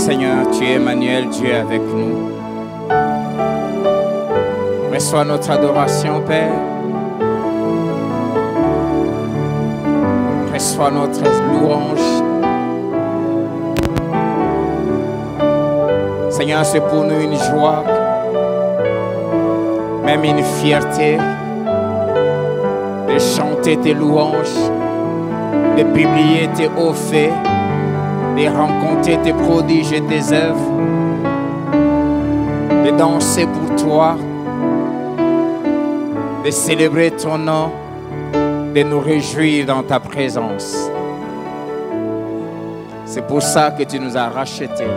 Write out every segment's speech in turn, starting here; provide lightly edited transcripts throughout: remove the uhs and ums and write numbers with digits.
Seigneur, tu es Emmanuel, Dieu avec nous. Reçois notre adoration, Père. Reçois notre louange. Seigneur, c'est pour nous une joie, même une fierté de chanter tes louanges, de publier tes hauts faits, de rencontrer tes prodiges et tes œuvres, de danser pour toi, de célébrer ton nom, de nous réjouir dans ta présence. C'est pour ça que tu nous as rachetés.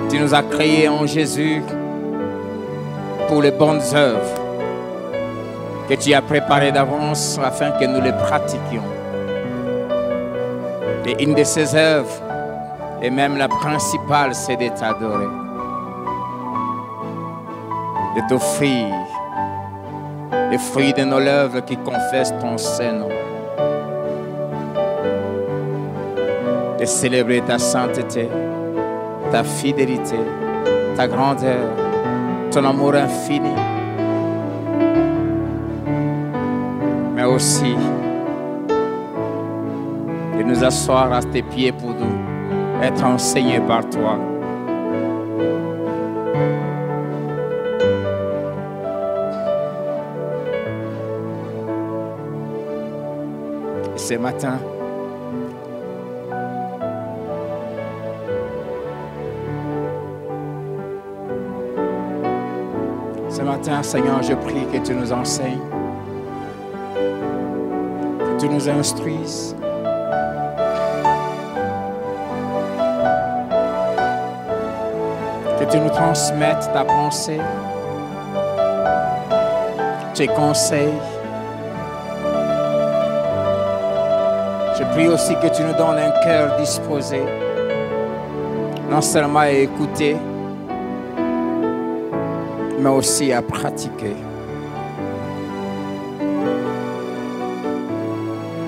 Tu nous as créés en Jésus pour les bonnes œuvres que tu as préparées d'avance afin que nous les pratiquions. Et une de ces œuvres, et même la principale, c'est de t'adorer, de t'offrir les fruits de nos lèvres qui confessent ton Saint-Nom, de célébrer ta sainteté, ta fidélité, ta grandeur, ton amour infini, mais aussi de nous asseoir à tes pieds pour nous être enseignés par toi. Et ce matin, Seigneur, je prie que tu nous enseignes, que tu nous instruises, que tu nous transmettes ta pensée, tes conseils. Je prie aussi que tu nous donnes un cœur disposé, non seulement à écouter, mais aussi à pratiquer.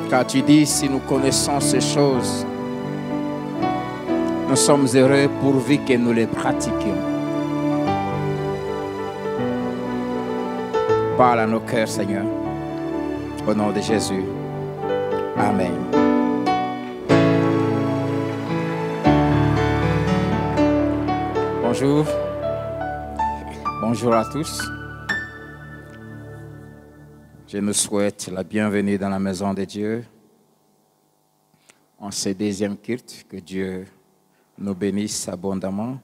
Car tu dis, si nous connaissons ces choses, nous sommes heureux pourvu que nous les pratiquions. Parle à nos cœurs, Seigneur, au nom de Jésus. Amen. Bonjour. Bonjour à tous. Je nous souhaite la bienvenue dans la maison de Dieu en ce deuxième culte. Que Dieu nous bénisse abondamment. Nous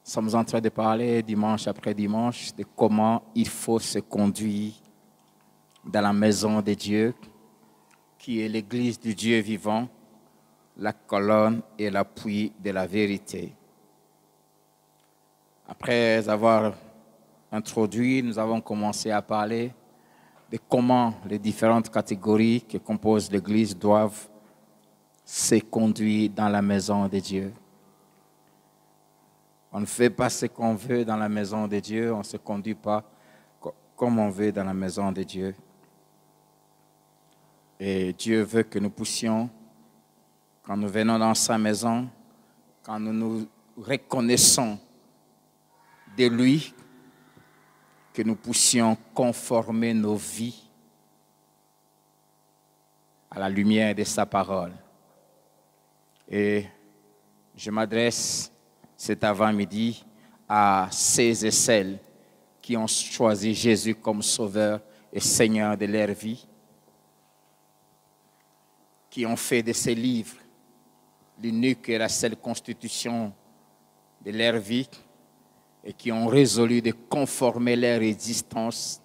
sommes en train de parler dimanche après dimanche de comment il faut se conduire dans la maison de Dieu, qui est l'église du Dieu vivant, la colonne et l'appui de la vérité. Après avoir introduit, nous avons commencé à parler de comment les différentes catégories qui composent l'Église doivent se conduire dans la maison de Dieu. On ne fait pas ce qu'on veut dans la maison de Dieu, on ne se conduit pas comme on veut dans la maison de Dieu. Et Dieu veut que nous puissions, quand nous venons dans sa maison, quand nous nous reconnaissons de lui, que nous puissions conformer nos vies à la lumière de sa parole. Et je m'adresse cet avant-midi à ceux et celles qui ont choisi Jésus comme Sauveur et Seigneur de leur vie, qui ont fait de ces livres l'unique et la seule constitution de leur vie, et qui ont résolu de conformer leur existence,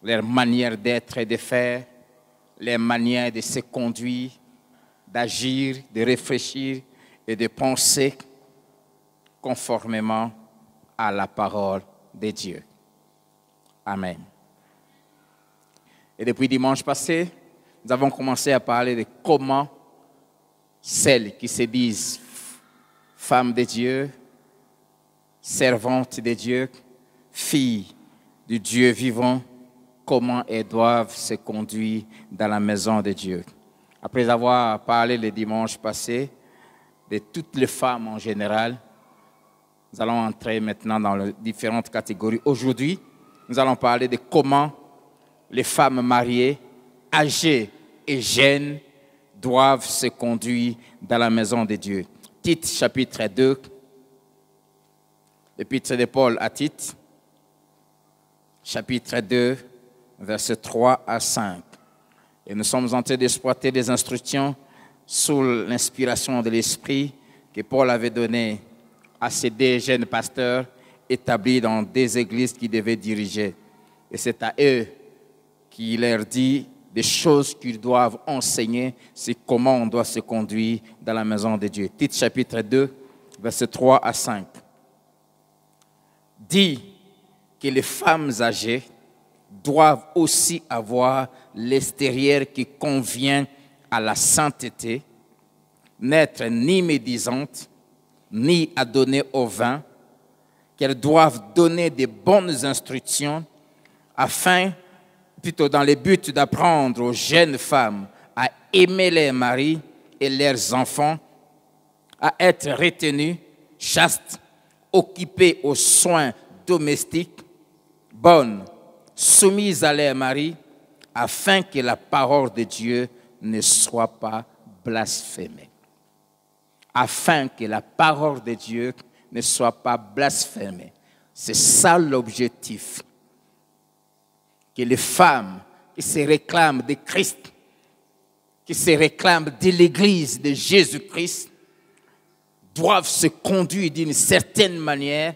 leur manière d'être et de faire, leur manière de se conduire, d'agir, de réfléchir et de penser conformément à la parole de Dieu. Amen. Et depuis dimanche passé, nous avons commencé à parler de comment celles qui se disent femmes de Dieu, servantes de Dieu, filles du Dieu vivant, comment elles doivent se conduire dans la maison de Dieu. Après avoir parlé le dimanche passé de toutes les femmes en général, nous allons entrer maintenant dans les différentes catégories. Aujourd'hui, nous allons parler de comment les femmes mariées, âgées et jeunes doivent se conduire dans la maison de Dieu. Tite, chapitre 2, l'épître de Paul à Tite, chapitre 2, versets 3 à 5. Et nous sommes en train d'exploiter des instructions sous l'inspiration de l'Esprit que Paul avait données à ces deux jeunes pasteurs établis dans des églises qu'il devait diriger. Et c'est à eux qu'il leur dit des choses qu'ils doivent enseigner, c'est comment on doit se conduire dans la maison de Dieu. Tite chapitre 2, versets 3 à 5. Dit que les femmes âgées doivent aussi avoir l'extérieur qui convient à la sainteté, n'être ni médisantes, ni adonnées au vin, qu'elles doivent donner des bonnes instructions plutôt dans le but d'apprendre aux jeunes femmes à aimer leurs maris et leurs enfants, à être retenues, chastes, occupées aux soins domestiques, bonnes, soumises à leurs maris, afin que la parole de Dieu ne soit pas blasphémée. Afin que la parole de Dieu ne soit pas blasphémée. C'est ça l'objectif. Que les femmes qui se réclament de Christ, qui se réclament de l'Église de Jésus-Christ, doivent se conduire d'une certaine manière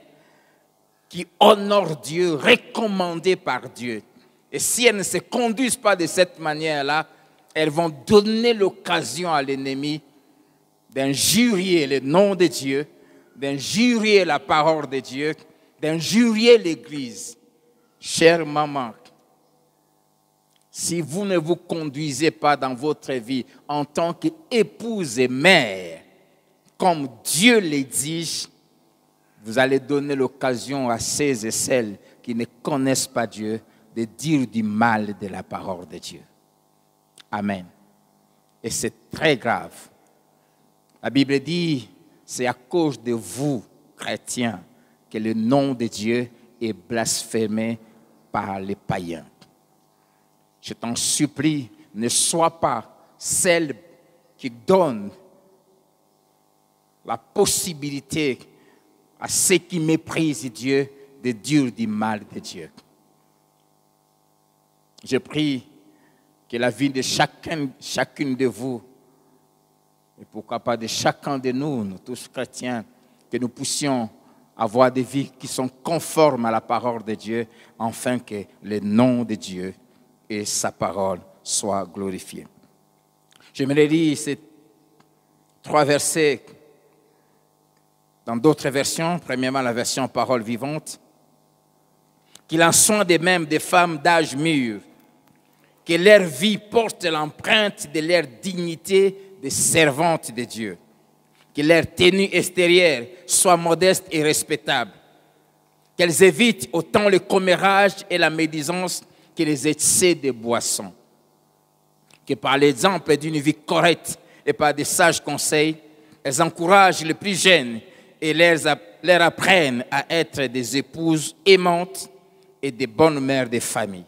qui honore Dieu, recommandée par Dieu. Et si elles ne se conduisent pas de cette manière-là, elles vont donner l'occasion à l'ennemi d'injurier le nom de Dieu, d'injurier la parole de Dieu, d'injurier l'Église. Chère maman, si vous ne vous conduisez pas dans votre vie en tant qu'épouse et mère, comme Dieu l'exige, vous allez donner l'occasion à ceux et celles qui ne connaissent pas Dieu de dire du mal de la parole de Dieu. Amen. Et c'est très grave. La Bible dit, c'est à cause de vous, chrétiens, que le nom de Dieu est blasphémé par les païens. Je t'en supplie, ne sois pas celle qui donne la possibilité à ceux qui méprisent Dieu de dire du mal de Dieu. Je prie que la vie de chacune de vous, et pourquoi pas de chacun de nous, nous tous chrétiens, que nous puissions avoir des vies qui sont conformes à la parole de Dieu, afin que le nom de Dieu et sa parole soient glorifiés. J'aimerais lire ces 3 versets dans d'autres versions, premièrement la version parole vivante. Qu'il en soit de même des femmes d'âge mûr, que leur vie porte l'empreinte de leur dignité de servante de Dieu, que leur tenue extérieure soit modeste et respectable, qu'elles évitent autant le commérage et la médisance que les excès de boissons, que par l'exemple d'une vie correcte et par des sages conseils, elles encouragent les plus jeunes et leur apprennent à être des épouses aimantes et des bonnes mères de famille.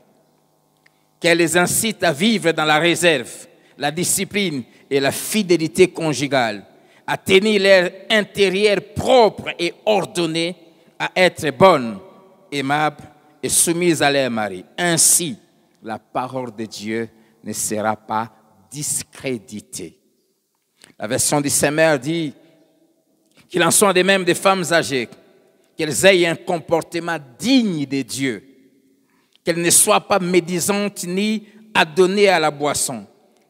Qu'elles les incitent à vivre dans la réserve, la discipline et la fidélité conjugale, à tenir leur intérieur propre et ordonné, à être bonnes, aimables et soumises à leur mari. Ainsi, la parole de Dieu ne sera pas discréditée. La version du Semeur dit qu'il en soit de même des femmes âgées, qu'elles aient un comportement digne de Dieu, qu'elles ne soient pas médisantes ni adonnées à la boisson,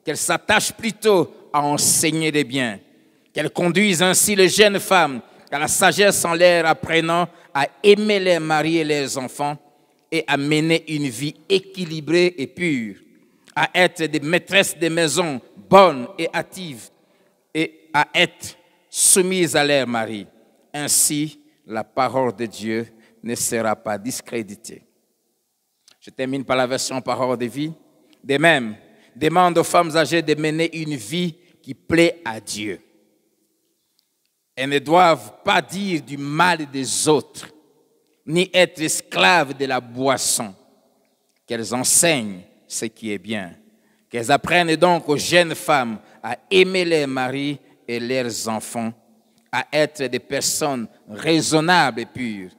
qu'elles s'attachent plutôt à enseigner les biens, qu'elles conduisent ainsi les jeunes femmes à la sagesse en leur apprenant à aimer leurs maris et leurs enfants et à mener une vie équilibrée et pure, à être des maîtresses de maison bonnes et hâtives et à être soumises à leur mari. Ainsi, la parole de Dieu ne sera pas discréditée. Je termine par la version parole de vie. De même, demande aux femmes âgées de mener une vie qui plaît à Dieu. Elles ne doivent pas dire du mal des autres, ni être esclaves de la boisson. Qu'elles enseignent ce qui est bien. Qu'elles apprennent donc aux jeunes femmes à aimer leurs maris et leurs enfants, à être des personnes raisonnables et pures.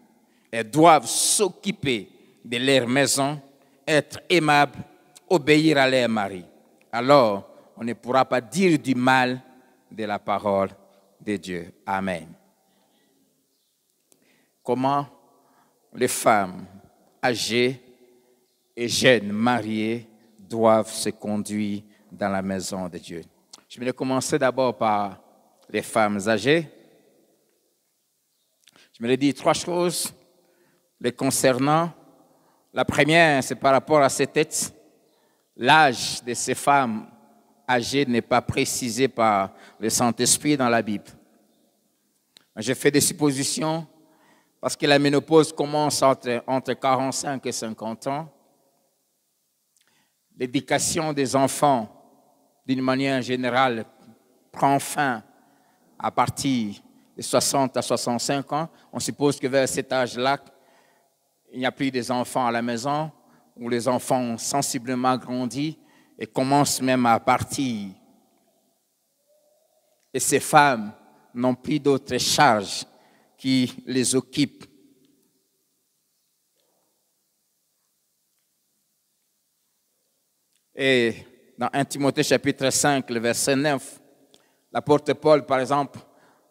Elles doivent s'occuper de leur maison, être aimables, obéir à leur mari. Alors, on ne pourra pas dire du mal de la parole de Dieu. Amen. Comment les femmes âgées et jeunes mariées doivent se conduire dans la maison de Dieu? Je vais commencer d'abord par les femmes âgées. Je me dis 3 choses les concernant. La première, c'est par rapport à ces têtes. L'âge de ces femmes âgées n'est pas précisé par le Saint-Esprit dans la Bible. J'ai fait des suppositions parce que la ménopause commence entre 45 et 50 ans. L'éducation des enfants, d'une manière générale, prend fin à partir de 60 à 65 ans. On suppose que vers cet âge-là, il n'y a plus des enfants à la maison, où les enfants ont sensiblement grandi et commencent même à partir. Et ces femmes n'ont plus d'autres charges qui les occupent. Et dans 1 Timothée chapitre 5, le verset 9, l'apôtre Paul, par exemple,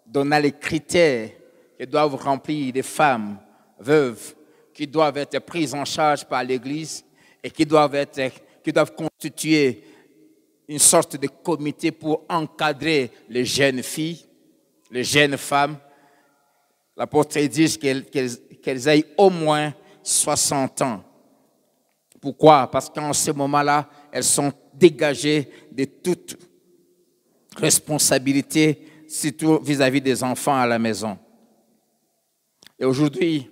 donna les critères que doivent remplir des femmes veuves qui doivent être prises en charge par l'Église et qui doivent constituer une sorte de comité pour encadrer les jeunes filles, les jeunes femmes. L'apôtre dit qu'elles aient au moins 60 ans. Pourquoi? Parce qu'en ce moment-là, elles sont dégagées de toute responsabilité, surtout vis-à-vis des enfants à la maison. Et aujourd'hui,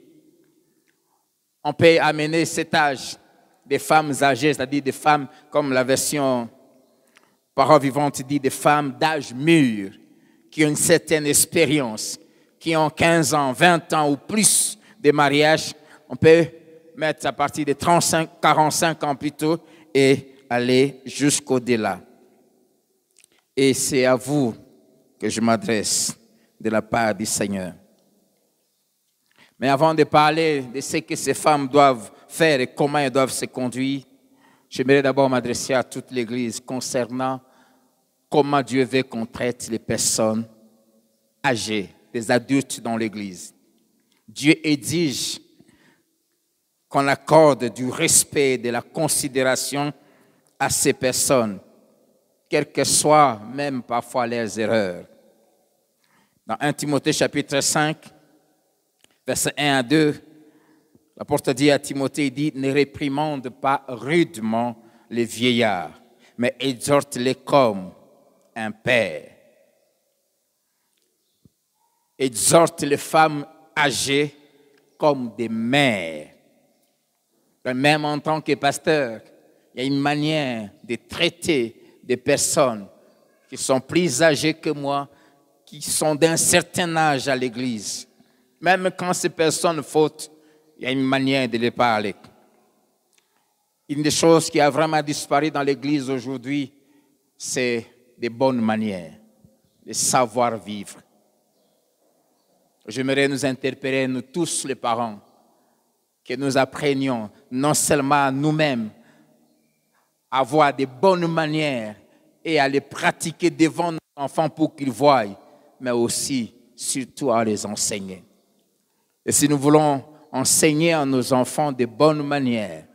on peut amener cet âge des femmes âgées, c'est-à-dire des femmes, comme la version Parole vivante dit, des femmes d'âge mûr, qui ont une certaine expérience, qui ont 15 ans, 20 ans ou plus de mariage. On peut mettre à partir de 35, 45 ans plutôt et aller jusqu'au-delà. Et c'est à vous que je m'adresse de la part du Seigneur. Mais avant de parler de ce que ces femmes doivent faire et comment elles doivent se conduire, j'aimerais d'abord m'adresser à toute l'Église concernant comment Dieu veut qu'on traite les personnes âgées, les adultes dans l'Église. Dieu exige qu'on accorde du respect, de la considération à ces personnes, quelles que soient même parfois leurs erreurs. Dans 1 Timothée chapitre 5, versets 1 à 2, l'apôtre dit à Timothée, il dit, ne réprimande pas rudement les vieillards, mais exhorte-les comme un père. Exhorte les femmes âgées comme des mères. Même en tant que pasteur, il y a une manière de traiter des personnes qui sont plus âgées que moi, qui sont d'un certain âge à l'église. Même quand ces personnes fautent, il y a une manière de les parler. Une des choses qui a vraiment disparu dans l'église aujourd'hui, c'est des bonnes manières, le savoir-vivre. J'aimerais nous interpeller, nous tous les parents, que nous apprenions non seulement à nous-mêmes à avoir des bonnes manières et à les pratiquer devant nos enfants pour qu'ils voient, mais aussi, surtout, à les enseigner. Et si nous voulons enseigner à nos enfants de bonnes manières,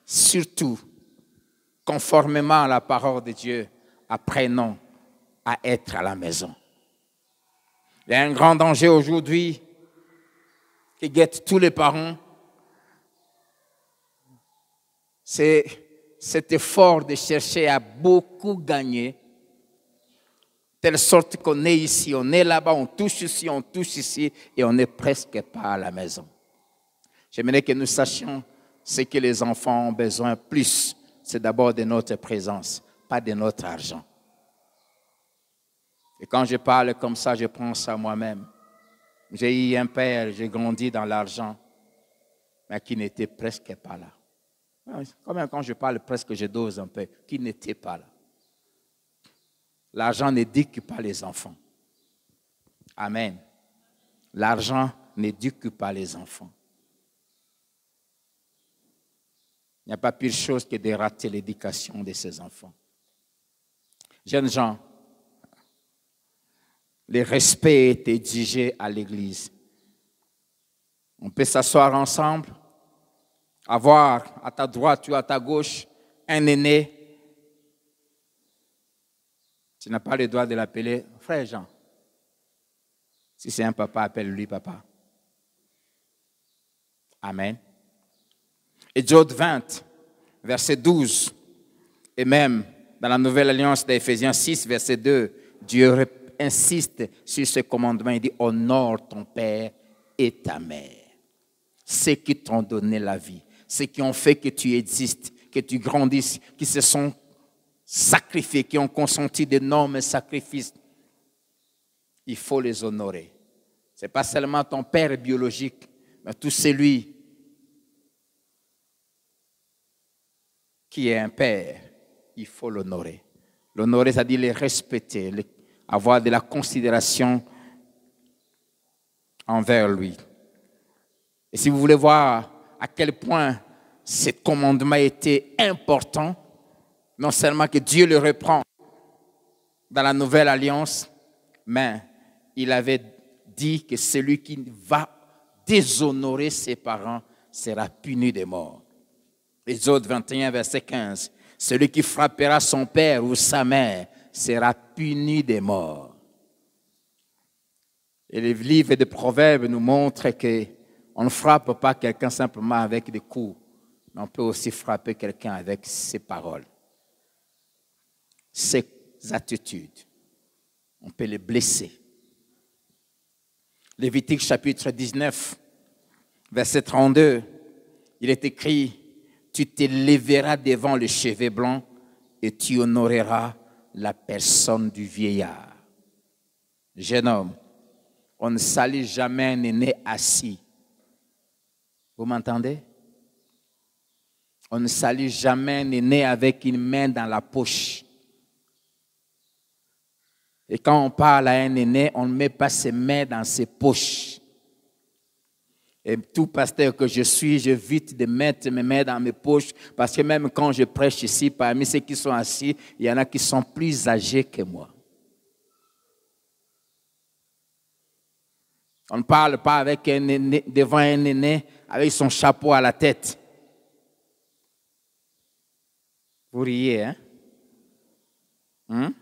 surtout, conformément à la parole de Dieu, apprenons à être à la maison. Il y a un grand danger aujourd'hui qui guette tous les parents. C'est cet effort de chercher à beaucoup gagner, telle sorte qu'on est ici, on est là-bas, on touche ici, et on n'est presque pas à la maison. J'aimerais que nous sachions Ce que les enfants ont besoin plus, c'est d'abord de notre présence, pas de notre argent. Et quand je parle comme ça, je pense à moi-même. J'ai eu un père, j'ai grandi dans l'argent, mais qui n'était presque pas là. Quand même, quand je parle presque, je dose un peu, qui n'était pas là. L'argent n'éduque pas les enfants. Amen. L'argent n'éduque pas les enfants. Il n'y a pas pire chose que de rater l'éducation de ses enfants. Jeunes gens, le respect est exigé à l'église. On peut s'asseoir ensemble, avoir à ta droite ou à ta gauche un aîné. Tu n'as pas le droit de l'appeler frère Jean. Si c'est un papa, appelle-lui papa. Amen. Exode 20, verset 12, et même dans la Nouvelle Alliance d'Éphésiens 6, verset 2, Dieu insiste sur ce commandement. Il dit, honore ton père et ta mère. Ceux qui t'ont donné la vie, ceux qui ont fait que tu existes, que tu grandisses, qui se sont sacrifiés, qui ont consenti d'énormes sacrifices. Il faut les honorer. Ce n'est pas seulement ton père biologique, mais tout celui qui est un père, il faut l'honorer. L'honorer, c'est-à-dire le respecter, avoir de la considération envers lui. Et si vous voulez voir à quel point ce commandement était important, non seulement que Dieu le reprend dans la Nouvelle Alliance, mais il avait dit que celui qui va déshonorer ses parents sera puni de mort. Exode 21, verset 15. Celui qui frappera son père ou sa mère sera puni de mort. Et les livres de Proverbes nous montrent qu'on ne frappe pas quelqu'un simplement avec des coups, mais on peut aussi frapper quelqu'un avec ses paroles, ses attitudes. On peut les blesser. Lévitique chapitre 19, verset 32, il est écrit, tu te lèveras devant le chevet blanc et tu honoreras la personne du vieillard. Jeune homme, on ne salue jamais un aîné assis. Vous m'entendez? On ne salue jamais un aîné avec une main dans la poche. Et quand on parle à un aîné, on ne met pas ses mains dans ses poches. Et tout pasteur que je suis, j'évite de mettre mes mains dans mes poches parce que même quand je prêche ici, parmi ceux qui sont assis, il y en a qui sont plus âgés que moi. On ne parle pas avec un aîné, devant un aîné avec son chapeau à la tête. Vous riez, hein?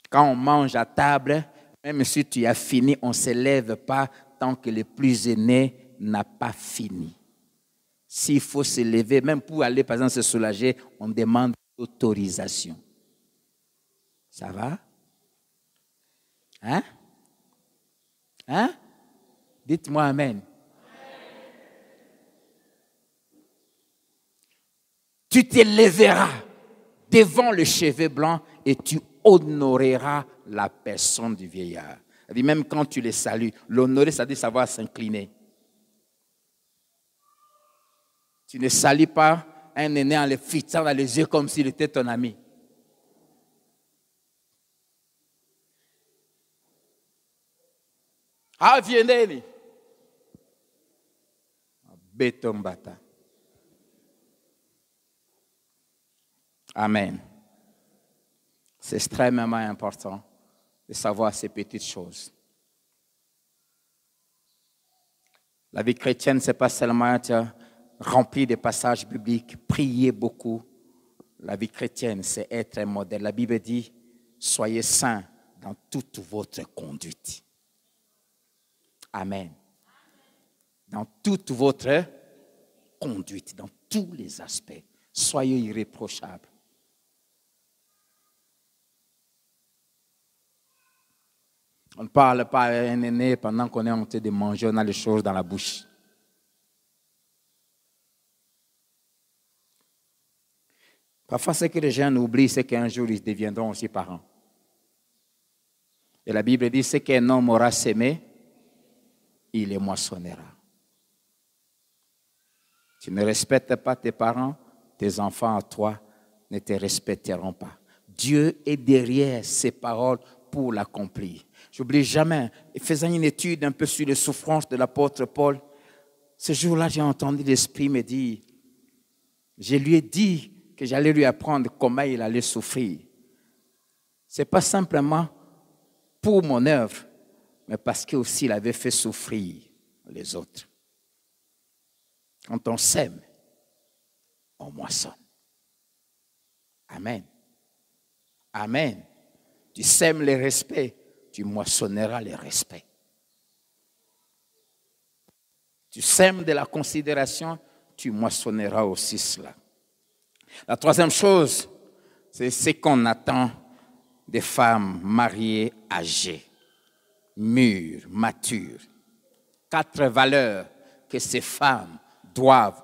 Quand on mange à table, même si tu as fini, on ne se lève pas tant que le plus aîné n'a pas fini. S'il faut se lever, même pour aller, par exemple, se soulager, on demande l'autorisation. Ça va? Hein? Hein? Dites-moi amen. Tu te lèveras devant le chevet blanc et tu honoreras la personne du vieillard. C'est-à-dire, même quand tu les salues, l'honorer, c'est-à-dire savoir s'incliner. Tu ne salues pas un aîné en le fixant dans les yeux comme s'il était ton ami. Ah, viens, béton bata. Amen. C'est extrêmement important de savoir ces petites choses. La vie chrétienne, ce n'est pas seulement être rempli de passages bibliques, prier beaucoup. La vie chrétienne, c'est être un modèle. La Bible dit, soyez saints dans toute votre conduite. Amen. Dans toute votre conduite, dans tous les aspects, soyez irréprochables. On ne parle pas à un aîné pendant qu'on est en train de manger, on a les choses dans la bouche. Parfois, ce que les gens oublient, c'est qu'un jour, ils deviendront aussi parents. Et la Bible dit, ce qu'un homme aura sémé, il les moissonnera. Tu ne respectes pas tes parents, tes enfants à toi ne te respecteront pas. Dieu est derrière ces paroles pour l'accomplir. J'oublie jamais, faisant une étude un peu sur les souffrances de l'apôtre Paul, ce jour-là, j'ai entendu l'Esprit me dire, je lui ai dit que j'allais lui apprendre comment il allait souffrir. Ce n'est pas simplement pour mon œuvre, mais parce qu'il avait fait souffrir les autres. Quand on sème, on moissonne. Amen. Amen. Tu sèmes le respect, tu moissonneras le respect. Tu sèmes de la considération, tu moissonneras aussi cela. La troisième chose, c'est ce qu'on attend des femmes mariées âgées, mûres, matures. 4 valeurs que ces femmes doivent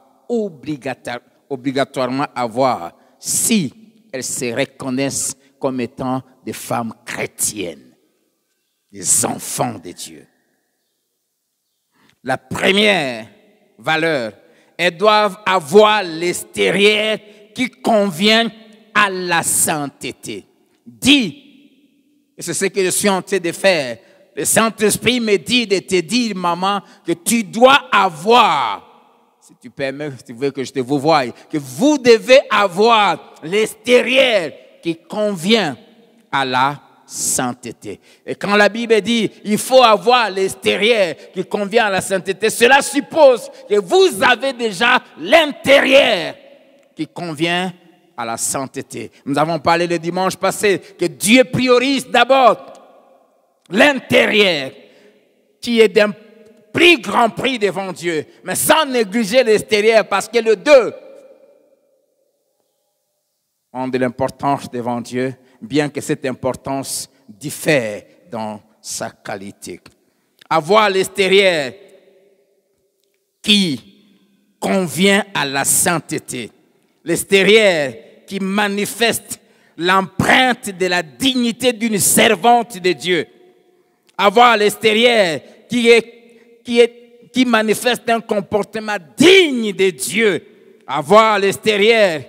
obligatoirement avoir si elles se reconnaissent comme étant des femmes chrétiennes, des enfants de Dieu. La première valeur, elles doivent avoir l'extérieur qui convient à la sainteté. Dis, et c'est ce que je suis en train de faire. Le Saint-Esprit me dit de te dire, maman, que tu dois avoir, si tu permets, si tu veux que je te vous voie, que vous devez avoir l'extérieur qui convient à la sainteté. Et quand la Bible dit il faut avoir l'extérieur qui convient à la sainteté, cela suppose que vous avez déjà l'intérieur qui convient à la sainteté. Nous avons parlé le dimanche passé que Dieu priorise d'abord l'intérieur qui est d'un plus grand prix devant Dieu, mais sans négliger l'extérieur parce que les deux ont de l'importance devant Dieu, bien que cette importance diffère dans sa qualité. Avoir l'extérieur qui convient à la sainteté, l'extérieur qui manifeste l'empreinte de la dignité d'une servante de Dieu. Avoir l'extérieur qui manifeste un comportement digne de Dieu. Avoir l'extérieur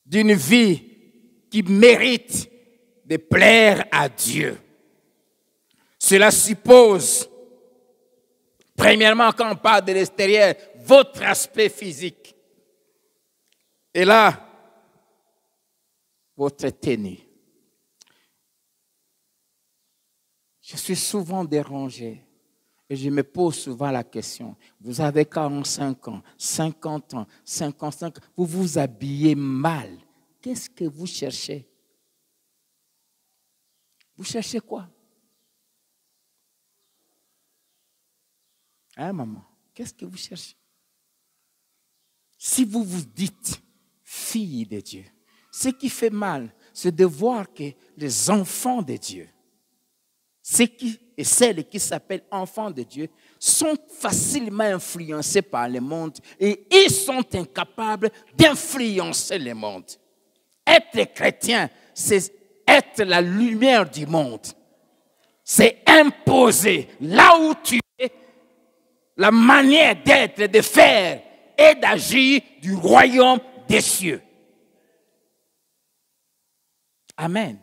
d'une vie qui mérite de plaire à Dieu. Cela suppose, premièrement, quand on parle de l'extérieur, votre aspect physique. Et là, votre tenue. Je suis souvent dérangé et je me pose souvent la question. Vous avez 45 ans, 50 ans, 55 ans, vous vous habillez mal. Qu'est-ce que vous cherchez? Vous cherchez quoi? Hein, maman? Qu'est-ce que vous cherchez? Si vous vous dites fille de Dieu, ce qui fait mal, c'est de voir que les enfants de Dieu, ceux et celles qui s'appellent enfants de Dieu, sont facilement influencés par le monde et ils sont incapables d'influencer le monde. Être chrétien, c'est être la lumière du monde. C'est imposer là où tu es la manière d'être, de faire et d'agir du royaume des cieux. Amen.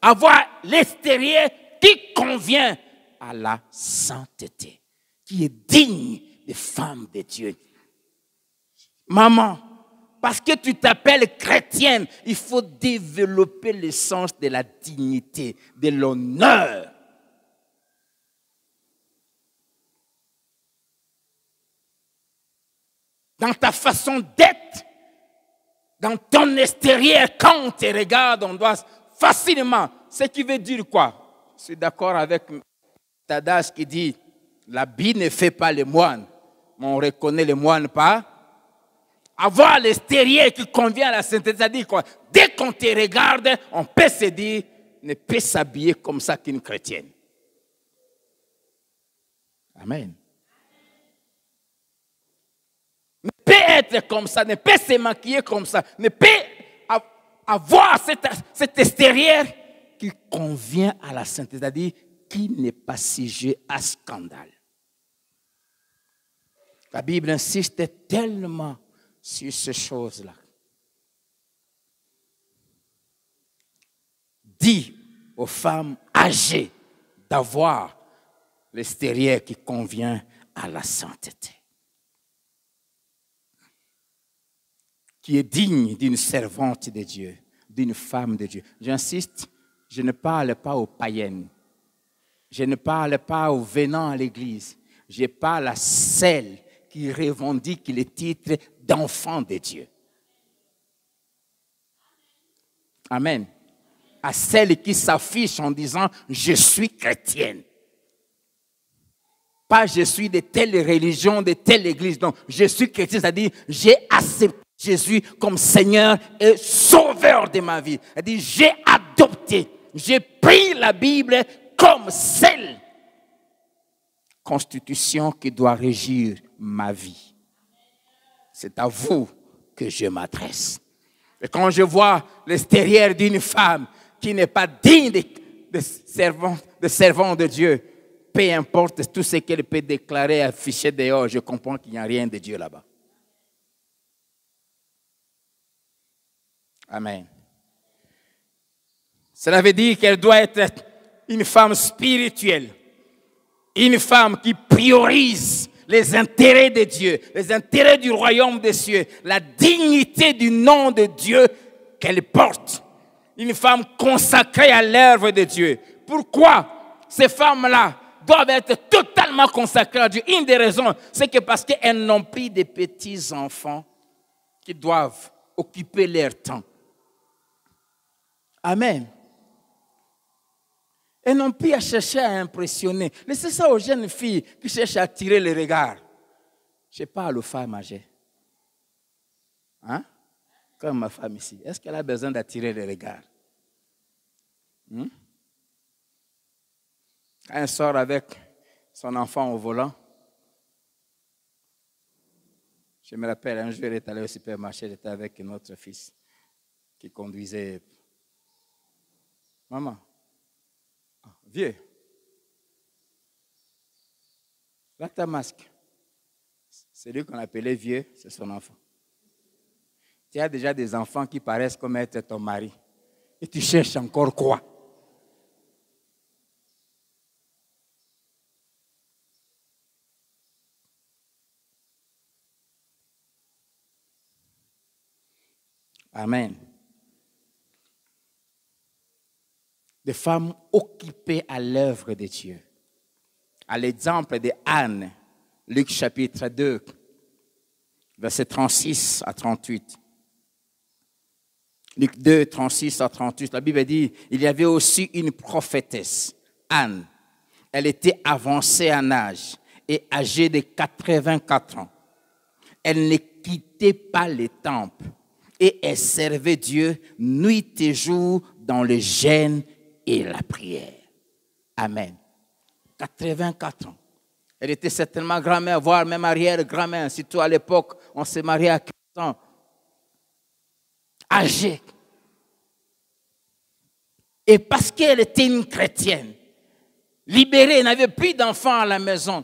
Avoir l'extérieur qui convient à la sainteté, qui est digne des femmes de Dieu. Maman, parce que tu t'appelles chrétienne, il faut développer le sens de la dignité, de l'honneur. Dans ta façon d'être, dans ton extérieur, quand on te regarde, on doit facilement, ce qui veut dire quoi? Je suis d'accord avec Tadas qui dit, l'habit ne fait pas le moine, mais on reconnaît le moine par avoir l'extérieur qui convient à la sainteté, c'est-à-dire quoi? Dès qu'on te regarde, on peut se dire, ne peut s'habiller comme ça qu'une chrétienne. Amen. Mais peut être comme ça, ne peut se maquiller comme ça, ne peut avoir cet extérieur qui convient à la sainteté, c'est-à-dire qui n'est pas sujet à scandale. La Bible insiste tellement sur ces choses-là. Dit aux femmes âgées d'avoir l'extérieur qui convient à la sainteté, qui est digne d'une servante de Dieu, d'une femme de Dieu. J'insiste, je ne parle pas aux païennes, je ne parle pas aux venants à l'église, je parle à celles qui revendiquent le titre d'enfant de Dieu. Amen. À celles qui s'affichent en disant « je suis chrétienne ». Pas « je suis de telle religion, de telle église ». Donc, je suis chrétien, c'est-à-dire j'ai accepté Jésus comme Seigneur et Sauveur de ma vie. C'est-à-dire j'ai adopté, j'ai pris la Bible comme celle constitution qui doit régir ma vie. C'est à vous que je m'adresse. Et quand je vois l'extérieur d'une femme qui n'est pas digne de servant de Dieu, peu importe tout ce qu'elle peut déclarer, afficher dehors, je comprends qu'il n'y a rien de Dieu là-bas. Amen. Cela veut dire qu'elle doit être une femme spirituelle, une femme qui priorise les intérêts de Dieu, les intérêts du royaume des cieux, la dignité du nom de Dieu qu'elle porte. Une femme consacrée à l'œuvre de Dieu. Pourquoi ces femmes-là doivent être totalement consacrées à Dieu? Une des raisons, c'est que parce qu'elles n'ont plus de petits-enfants qui doivent occuper leur temps. Amen. Elles n'ont plus à chercher à impressionner. Laissez ça aux jeunes filles qui cherchent à attirer les regards. Je parle aux femmes âgées. Hein? Comme ma femme ici. Est-ce qu'elle a besoin d'attirer les regards? Quand elle sort avec son enfant au volant, je me rappelle, un jour, elle est allée au supermarché, elle était avec notre fils qui conduisait. Maman, vieux, là ta masque. C'est lui qu'on appelait vieux, c'est son enfant. Tu as déjà des enfants qui paraissent comme être ton mari. Et tu cherches encore quoi? Amen. Des femmes occupées à l'œuvre de Dieu. À l'exemple de Anne, Luc chapitre 2, versets 36 à 38. Luc 2, 36 à 38, la Bible dit, il y avait aussi une prophétesse, Anne. Elle était avancée en âge et âgée de 84 ans. Elle ne quittait pas le temple et elle servait Dieu nuit et jour dans le jeûne et la prière. Amen. 84 ans. Elle était certainement grand-mère, voire même arrière-grand-mère. Surtout à l'époque, on s'est marié à 15 ans. Âgée. Et parce qu'elle était une chrétienne, libérée, n'avait plus d'enfants à la maison.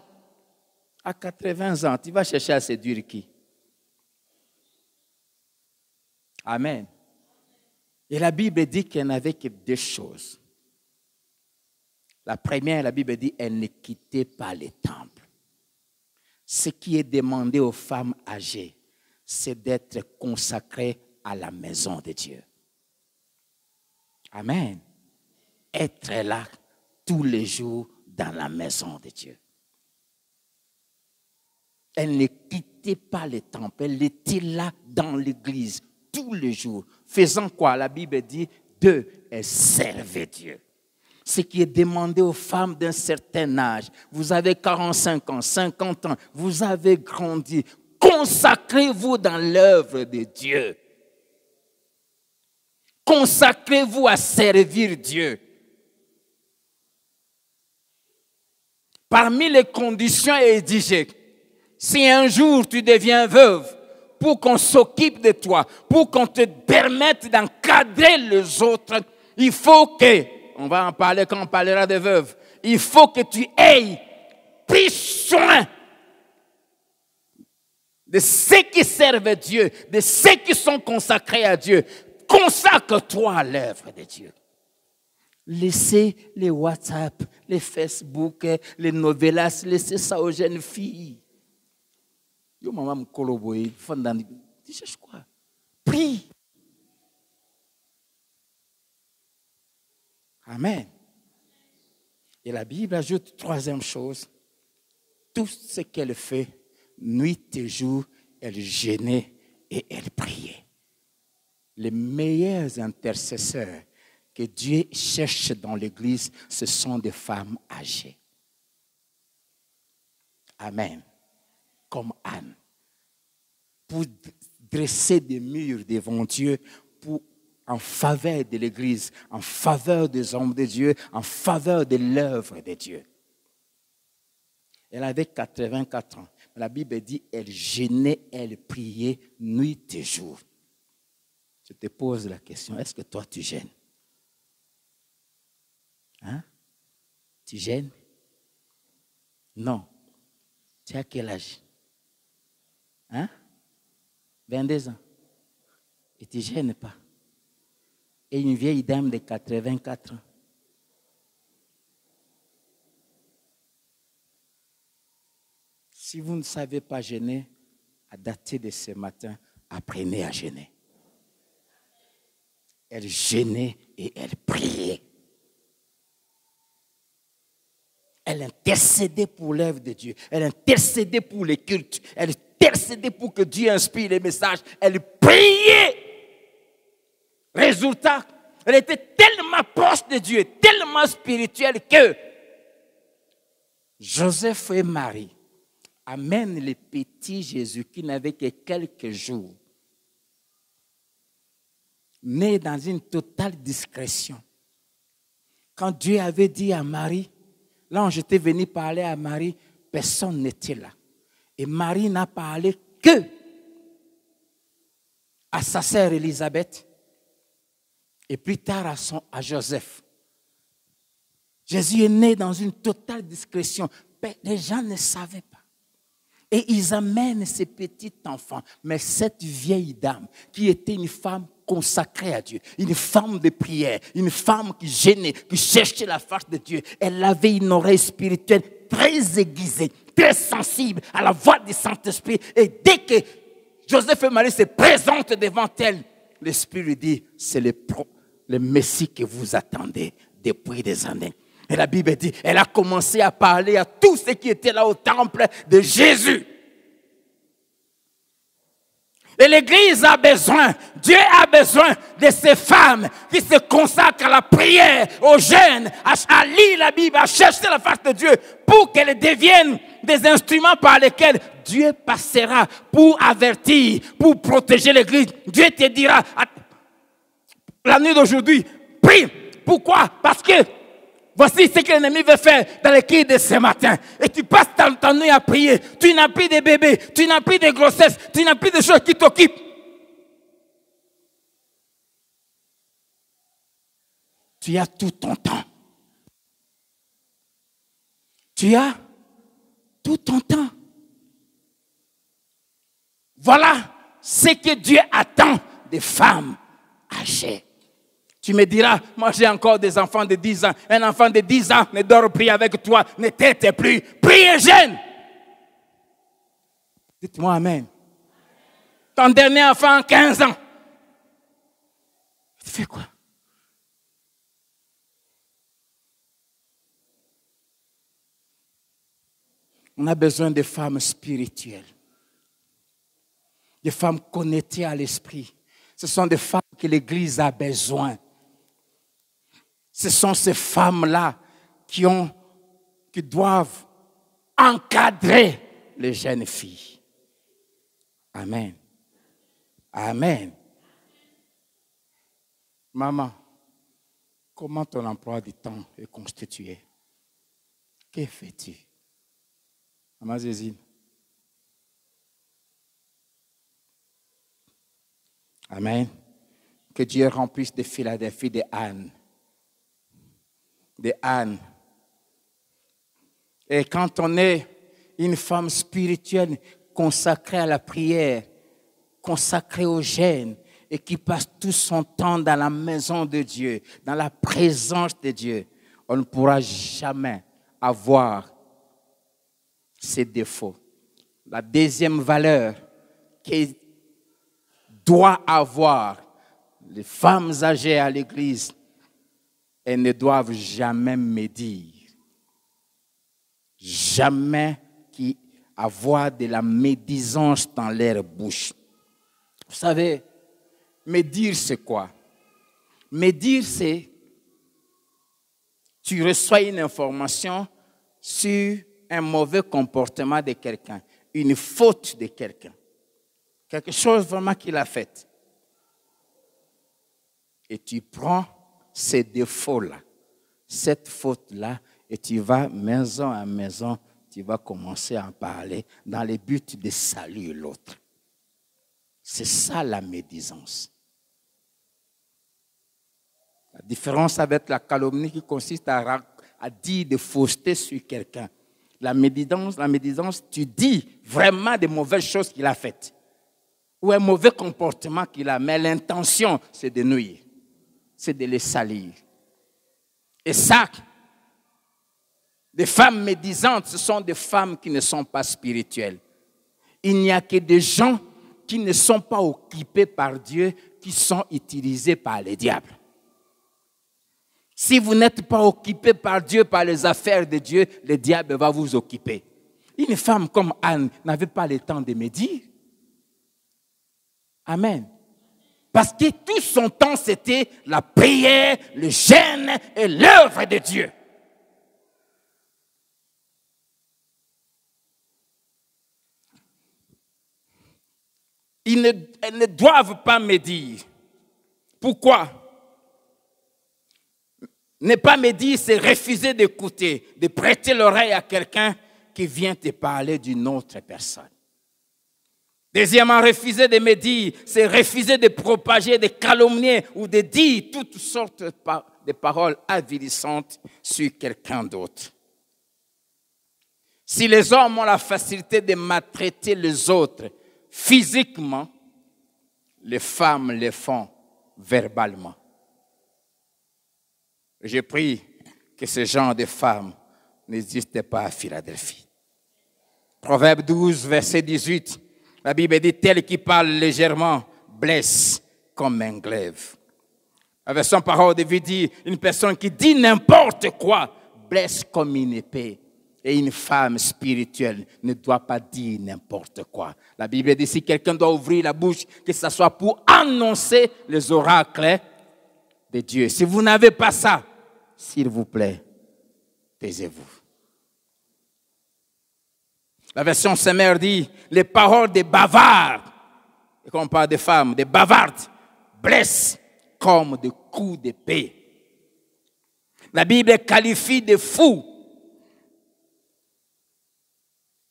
À 80 ans, tu vas chercher à séduire qui? Amen. Et la Bible dit qu'elle n'avait que deux choses. La première, la Bible dit, elle ne quittait pas les temples. Ce qui est demandé aux femmes âgées, c'est d'être consacrées à la maison de Dieu. Amen. Être là tous les jours dans la maison de Dieu. Elle ne quittait pas les temples, elle était là dans l'église tous les jours. Faisant quoi? La Bible dit, elle servait Dieu. Ce qui est demandé aux femmes d'un certain âge. Vous avez 45 ans, 50 ans, vous avez grandi. Consacrez-vous dans l'œuvre de Dieu. Consacrez-vous à servir Dieu. Parmi les conditions exigées, si un jour tu deviens veuve pour qu'on s'occupe de toi, pour qu'on te permette d'encadrer les autres, il faut que, on va en parler quand on parlera des veuves, il faut que tu aies pris soin de ceux qui servent Dieu, de ceux qui sont consacrés à Dieu. Consacre-toi à l'œuvre de Dieu. Laissez les WhatsApp, les Facebook, les novellas, laissez ça aux jeunes filles. Yo maman me coloboye, fondant, tu cherches quoi? Prie. Amen. Et la Bible ajoute troisième chose, tout ce qu'elle fait, nuit et jour, elle jeûnait et elle priait. Les meilleurs intercesseurs que Dieu cherche dans l'Église, ce sont des femmes âgées. Amen. Comme Anne. Pour dresser des murs devant Dieu, en faveur de l'Église, en faveur des hommes de Dieu, en faveur de l'œuvre de Dieu. Elle avait 84 ans. La Bible dit, elle jeûnait, elle priait nuit et jour. Je te pose la question, est-ce que toi tu jeûnes? Hein? Tu jeûnes? Non. Tu as quel âge? Hein? 22 ans. Et tu ne jeûnes pas. Et une vieille dame de 84 ans. Si vous ne savez pas jeûner, à dater de ce matin, apprenez à jeûner. Elle jeûnait et elle priait. Elle intercédait pour l'œuvre de Dieu. Elle intercédait pour les cultes. Elle intercédait pour que Dieu inspire les messages. Elle priait. Résultat, elle était tellement proche de Dieu, tellement spirituelle que Joseph et Marie amènent le petit Jésus qui n'avait que quelques jours, né dans une totale discrétion. Quand Dieu avait dit à Marie, l'ange était venu parler à Marie, personne n'était là. Et Marie n'a parlé que à sa sœur Élisabeth et plus tard à Joseph. Jésus est né dans une totale discrétion. Les gens ne savaient pas. Et ils amènent ce petit enfant. Mais cette vieille dame, qui était une femme consacrée à Dieu, une femme de prière, une femme qui gênait, qui cherchait la face de Dieu, elle avait une oreille spirituelle très aiguisée, très sensible à la voix du Saint-Esprit. Et dès que Joseph et Marie se présentent devant elle, l'Esprit lui dit, c'est le Messie que vous attendez depuis des années. Et la Bible dit, elle a commencé à parler à tous ceux qui étaient là au temple de Jésus. Et l'Église a besoin, Dieu a besoin de ces femmes qui se consacrent à la prière, au jeûne, à lire la Bible, à chercher la face de Dieu pour qu'elles deviennent des instruments par lesquels Dieu passera pour avertir, pour protéger l'Église. Dieu te dira, la nuit d'aujourd'hui, prie. Pourquoi? Parce que voici ce que l'ennemi veut faire dans les cris de ce matin. Et tu passes ta nuit à prier. Tu n'as plus de bébés, tu n'as plus de grossesse, tu n'as plus de choses qui t'occupent. Tu as tout ton temps. Tu as tout ton temps. Voilà ce que Dieu attend des femmes âgées. Tu me diras, moi j'ai encore des enfants de 10 ans. Un enfant de 10 ans ne dort plus avec toi, ne t'aide plus. Prie et jeûne. Dites-moi amen. Ton dernier enfant, 15 ans. Tu fais quoi? On a besoin de femmes spirituelles. Des femmes connectées à l'esprit. Ce sont des femmes que l'Église a besoin. Ce sont ces femmes-là qui doivent encadrer les jeunes filles. Amen. Amen. Maman, comment ton emploi du temps est constitué? Que fais-tu? Maman Zézine. Amen. Que Dieu remplisse de Philadelphie des ânes. Des ânes. Et quand on est une femme spirituelle consacrée à la prière, consacrée au jeûne, et qui passe tout son temps dans la maison de Dieu, dans la présence de Dieu, on ne pourra jamais avoir ces défauts. La deuxième valeur qui doit avoir les femmes âgées à l'église, elles ne doivent jamais médire. Jamais avoir de la médisance dans leur bouche. Vous savez, médire, c'est quoi? Médire, c'est tu reçois une information sur un mauvais comportement de quelqu'un, une faute de quelqu'un, quelque chose vraiment qu'il a fait. Et tu prends ces défauts-là, cette faute-là, et tu vas maison à maison, tu vas commencer à en parler dans le but de saluer l'autre. C'est ça la médisance. La différence avec la calomnie qui consiste à dire des faussetés sur quelqu'un. La médisance, tu dis vraiment des mauvaises choses qu'il a faites. Ou un mauvais comportement qu'il a. Mais l'intention, c'est de nuire. C'est de les salir. Et ça, des femmes médisantes, ce sont des femmes qui ne sont pas spirituelles. Il n'y a que des gens qui ne sont pas occupés par Dieu, qui sont utilisés par les diables. Si vous n'êtes pas occupé par Dieu, par les affaires de Dieu, le diable va vous occuper. Une femme comme Anne n'avait pas le temps de médire. Amen. Parce que tout son temps, c'était la prière, le jeûne et l'œuvre de Dieu. Elles ne doivent pas médire. Pourquoi? Ne pas médire, c'est refuser d'écouter, de prêter l'oreille à quelqu'un qui vient te parler d'une autre personne. Deuxièmement, refuser de médire, c'est refuser de propager, de calomnier ou de dire toutes sortes de paroles avilissantes sur quelqu'un d'autre. Si les hommes ont la facilité de maltraiter les autres physiquement, les femmes le font verbalement. Je prie que ce genre de femmes n'existe pas à Philadelphie. Proverbe 12, verset 18. La Bible dit, tel qui parle légèrement blesse comme un glaive. La version parole de vie dit, une personne qui dit n'importe quoi blesse comme une épée. Et une femme spirituelle ne doit pas dire n'importe quoi. La Bible dit, si quelqu'un doit ouvrir la bouche, que ce soit pour annoncer les oracles de Dieu. Si vous n'avez pas ça, s'il vous plaît, taisez-vous. La version Semeur dit, les paroles des bavards, et quand on parle des femmes, des bavardes, blessent comme des coups d'épée. La Bible qualifie de fou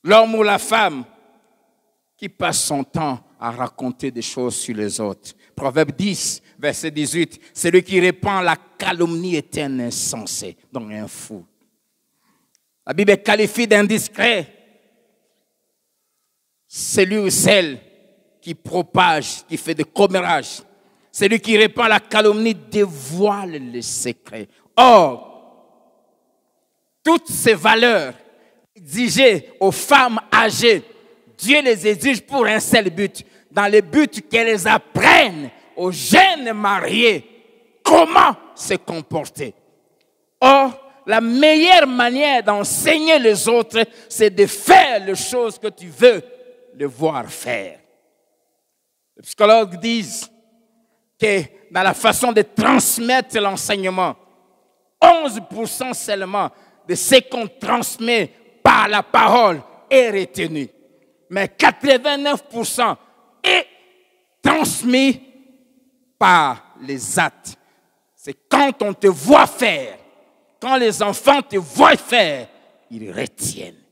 l'homme ou la femme qui passe son temps à raconter des choses sur les autres. Proverbe 10, verset 18, celui qui répand la calomnie est un insensé, donc un fou. La Bible qualifie d'indiscret celui ou celle qui propage, qui fait des commérages. Celui qui répand la calomnie dévoile les secrets. Or, toutes ces valeurs exigées aux femmes âgées, Dieu les exige pour un seul but, dans le but qu'elles apprennent aux jeunes mariés comment se comporter. Or, la meilleure manière d'enseigner les autres, c'est de faire les choses que tu veux le voir faire. Les psychologues disent que dans la façon de transmettre l'enseignement, 11% seulement de ce qu'on transmet par la parole est retenu. Mais 89% est transmis par les actes. C'est quand on te voit faire, quand les enfants te voient faire, ils retiennent.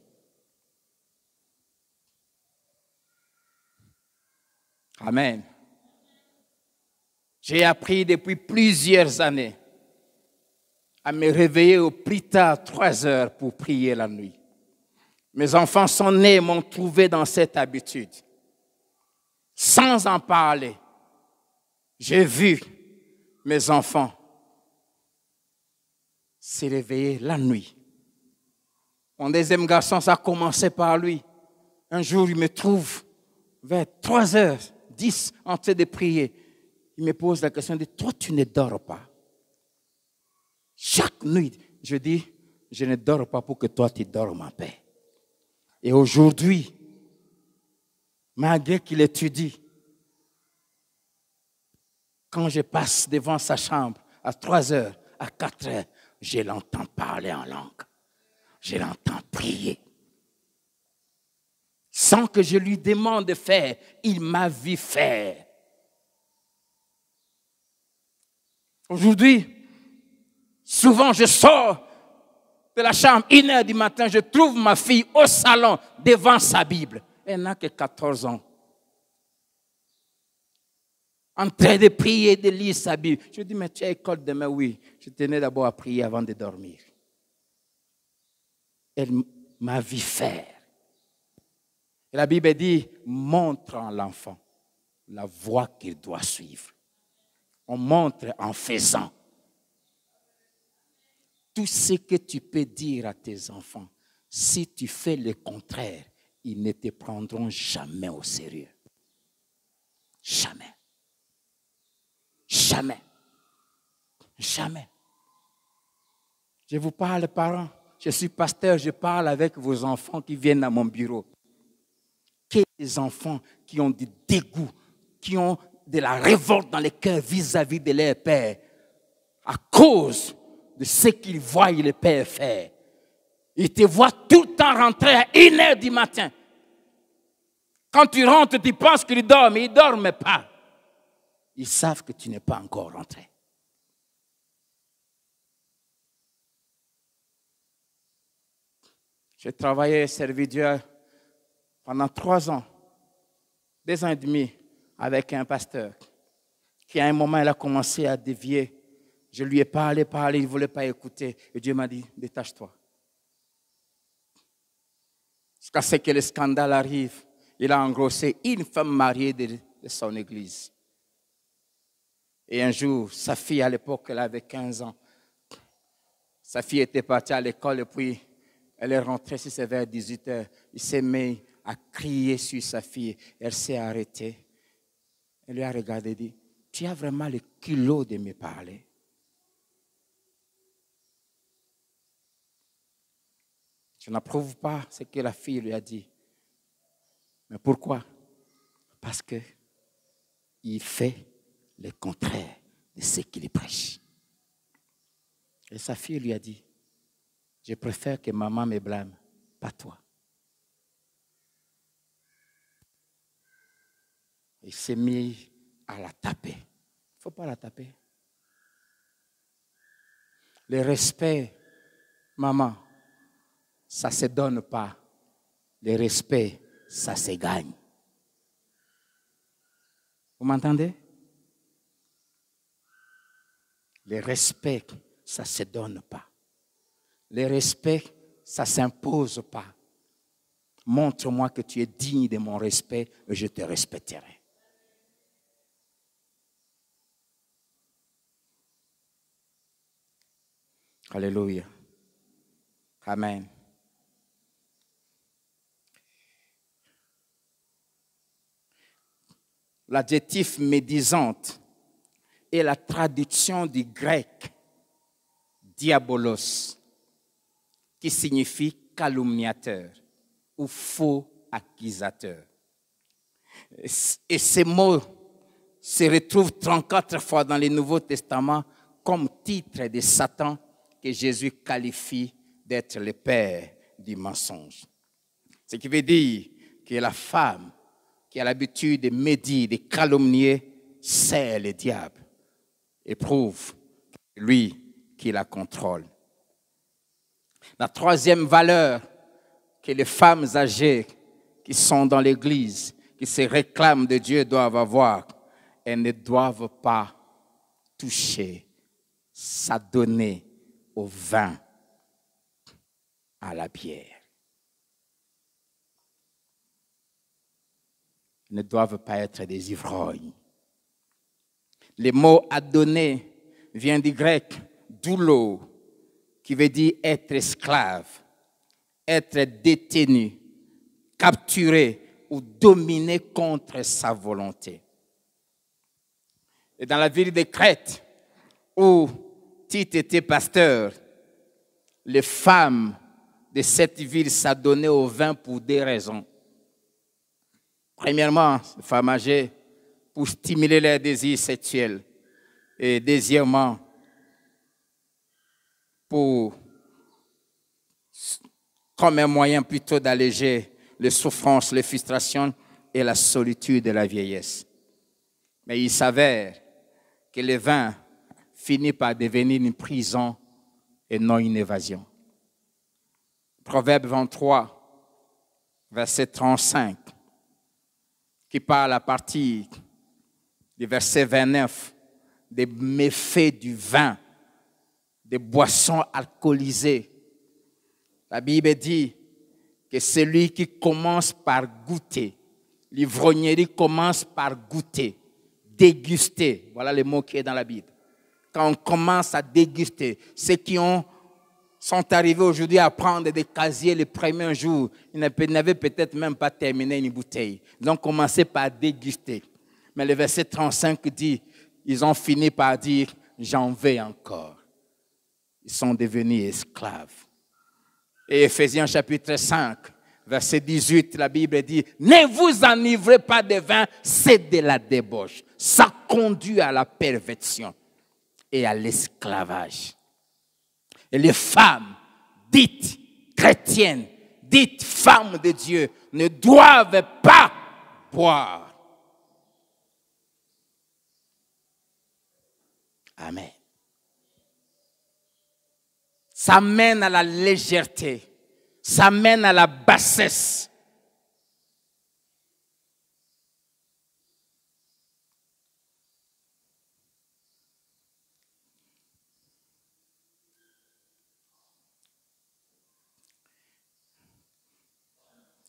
Amen. J'ai appris depuis plusieurs années à me réveiller au plus tard 3 heures pour prier la nuit. Mes enfants sont nés et m'ont trouvé dans cette habitude. Sans en parler, j'ai vu mes enfants se réveiller la nuit. Mon deuxième garçon, ça a commencé par lui. Un jour, il me trouve vers 3h10 en train de prier. Il me pose la question, il dit, toi, tu ne dors pas. Chaque nuit, je dis, je ne dors pas pour que toi, tu dormes en paix. Et aujourd'hui, malgré qu'il étudie, quand je passe devant sa chambre à 3h, à 4h, je l'entends parler en langue. Je l'entends prier. Sans que je lui demande de faire, il m'a vu faire. Aujourd'hui, souvent je sors de la chambre, 1h du matin, je trouve ma fille au salon devant sa Bible. Elle n'a que 14 ans. En train de prier, de lire sa Bible. Je dis, mais tu as école demain? Oui. Je tenais d'abord à prier avant de dormir. Elle m'a vu faire. Et la Bible dit, montre à l'enfant la voie qu'il doit suivre. On montre en faisant. Tout ce que tu peux dire à tes enfants, si tu fais le contraire, ils ne te prendront jamais au sérieux. Jamais. Jamais. Jamais. Je vous parle, parents. Je suis pasteur, je parle avec vos enfants qui viennent à mon bureau. Quels enfants qui ont du dégoût, qui ont de la révolte dans le cœur vis-à-vis de leur père, à cause de ce qu'ils voient le père faire. Ils te voient tout le temps rentrer à 1h du matin. Quand tu rentres, tu penses qu'ils dorment, mais ils ne dorment pas. Ils savent que tu n'es pas encore rentré. J'ai travaillé et servi Dieu pendant 3 ans, 2 ans et demi, avec un pasteur qui, à un moment, il a commencé à dévier. Je lui ai parlé, il ne voulait pas écouter. Et Dieu m'a dit, détache-toi. Jusqu'à ce que le scandale arrive, il a engrossé une femme mariée de son église. Et un jour, sa fille, à l'époque, elle avait 15 ans. Sa fille était partie à l'école et puis elle est rentrée, si c'est vers 18h. Il s'est mis à crier sur sa fille. Elle s'est arrêtée. Elle lui a regardé et dit, tu as vraiment le culot de me parler. Je n'approuve pas ce que la fille lui a dit. Mais pourquoi? Parce qu'il fait le contraire de ce qu'il prêche. Et sa fille lui a dit, je préfère que maman me blâme, pas toi. Il s'est mis à la taper. Il ne faut pas la taper. Le respect, maman, ça ne se donne pas. Le respect, ça se gagne. Vous m'entendez? Le respect, ça ne se donne pas. Le respect, ça ne s'impose pas. Montre-moi que tu es digne de mon respect et je te respecterai. Alléluia. Amen. L'adjectif médisante est la traduction du grec diabolos, qui signifie calomniateur ou faux accusateur. Et ces mots se retrouvent 34 fois dans le Nouveau Testament comme titre de Satan que Jésus qualifie d'être le père du mensonge. Ce qui veut dire que la femme qui a l'habitude de médire, de calomnier, sert le diable et prouve lui qui la contrôle. La troisième valeur que les femmes âgées qui sont dans l'église, qui se réclament de Dieu doivent avoir, elles ne doivent pas touché, s'adonner au vin, à la bière. Ils ne doivent pas être des ivrognes. Le mot adonner vient du grec doulo, qui veut dire être esclave, être détenu, capturé ou dominé contre sa volonté. Et dans la ville de Crète, où Tite était pasteur, les femmes de cette ville s'adonnaient au vin pour deux raisons. Premièrement, les femmes âgées, pour stimuler leurs désirs sexuels. Et deuxièmement, comme un moyen plutôt d'alléger les souffrances, les frustrations et la solitude de la vieillesse. Mais il s'avère que le vin finit par devenir une prison et non une évasion. Proverbe 23, verset 35, qui parle à partir du verset 29 des méfaits du vin, des boissons alcoolisées. La Bible dit que celui qui commence par goûter, l'ivrognerie commence par goûter, déguster. Voilà le mot qui est dans la Bible. Quand on commence à déguster, ceux qui sont arrivés aujourd'hui à prendre des casiers les premiers jours, ils n'avaient peut-être même pas terminé une bouteille. Ils ont commencé par déguster. Mais le verset 35 dit, ils ont fini par dire, j'en veux encore. Ils sont devenus esclaves. Et Éphésiens chapitre 5, verset 18, la Bible dit, ne vous enivrez pas de vin, c'est de la débauche. Ça conduit à la perversion et à l'esclavage. Et les femmes dites chrétiennes, dites femmes de Dieu, ne doivent pas boire. Amen. Ça mène à la légèreté, ça mène à la bassesse.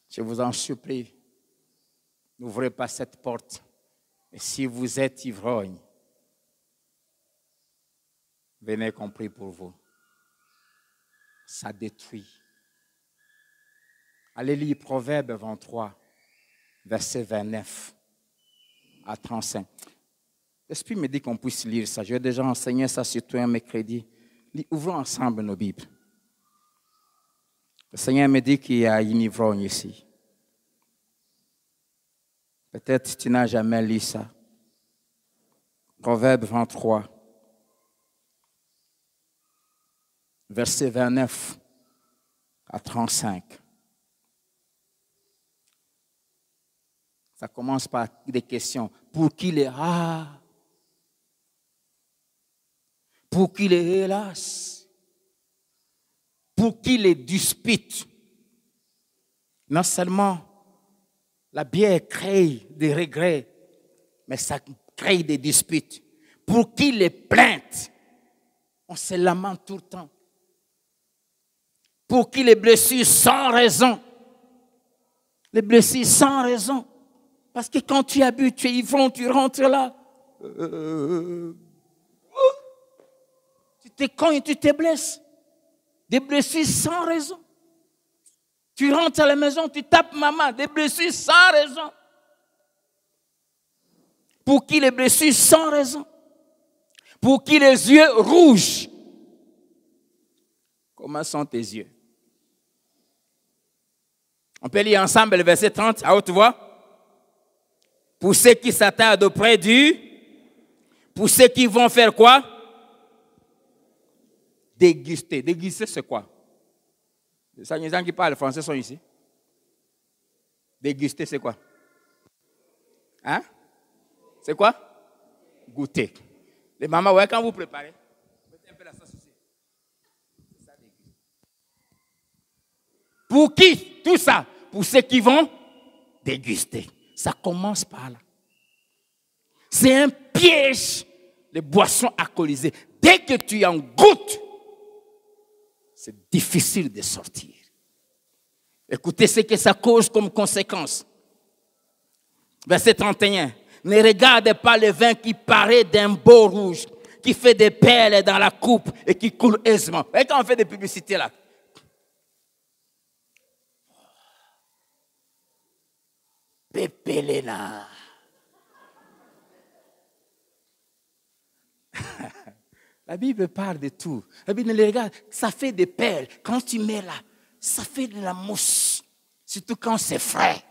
Je vous en supplie, n'ouvrez pas cette porte. Et si vous êtes ivrogne, venez qu'on prie pour vous. Ça détruit. Allez lire Proverbe 23, verset 29 à 35. L'Esprit me dit qu'on puisse lire ça. Je vais déjà enseigner ça surtout un mercredi. Ouvrons ensemble nos Bibles. Le Seigneur me dit qu'il y a une ivrogne ici. Peut-être tu n'as jamais lu ça. Proverbe 23, verset 29 à 35. Ça commence par des questions. Pour qui les pour qui les hélas? Pour qui les dispute? Non seulement la bière crée des regrets, mais ça crée des disputes. Pour qui les plaintes? On se lamente tout le temps. Pour qui les blessures sans raison? Les blessures sans raison. Parce que quand tu es bu, tu es ivrogne, tu rentres là. Tu te cognes et tu te blesses. Des blessures sans raison. Tu rentres à la maison, tu tapes maman. Des blessures sans raison. Pour qui les blessures sans raison? Pour qui les yeux rouges? Comment sont tes yeux? On peut lire ensemble le verset 30 à haute voix. Pour ceux qui s'attardent auprès du, pour ceux qui vont faire quoi? Déguster. Déguster, c'est quoi? Les gens qui parlent français sont ici. Déguster, c'est quoi? Hein? C'est quoi? Goûter. Les mamans, ouais, quand vous préparez, mettez un peu la sauce ici. C'est ça, déguster. Pour qui? Tout ça. Pour ceux qui vont déguster. Ça commence par là. C'est un piège les boissons alcoolisées, dès que tu en goûtes, c'est difficile de sortir. Écoutez ce que ça cause comme conséquence. Verset 31. Ne regarde pas le vin qui paraît d'un beau rouge, qui fait des perles dans la coupe et qui coule aisément. Vous voyez quand on fait des publicités là. Pépélena. La Bible parle de tout. La Bible le regarde, ça fait des perles. Quand tu mets là, ça fait de la mousse. Surtout quand c'est frais.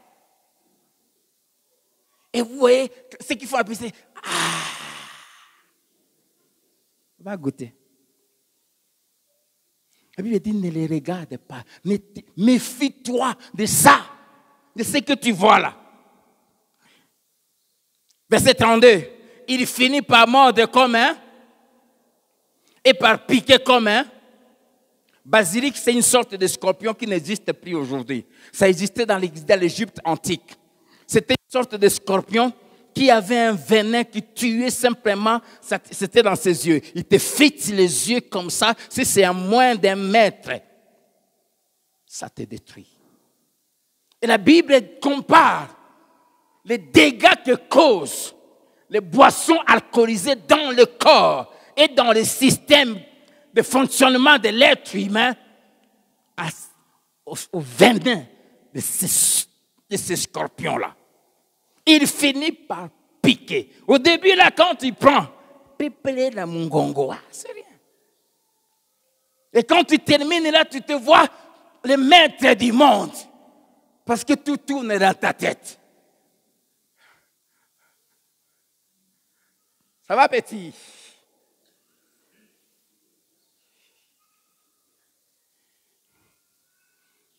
Et vous voyez, ce qu'il faut appeler, on va goûter. La Bible dit, ne les regarde pas. Méfie-toi de ça, de ce que tu vois là. Verset 32. Il finit par mordre comme un et par piquer comme un. Basilic, c'est une sorte de scorpion qui n'existe plus aujourd'hui. Ça existait dans l'Égypte antique. C'était une sorte de scorpion qui avait un venin qui tuait simplement, c'était dans ses yeux. Il te fixe les yeux comme ça, si c'est à moins d'un mètre, ça te détruit. Et la Bible compare les dégâts que causent les boissons alcoolisées dans le corps et dans le système de fonctionnement de l'être humain au venin de ces scorpions-là. Il finit par piquer. Au début, là, quand il prend, pépélé la mungongo, c'est rien. Et quand tu termines là, tu te vois le maître du monde. Parce que tout tourne dans ta tête. Ça va, petit?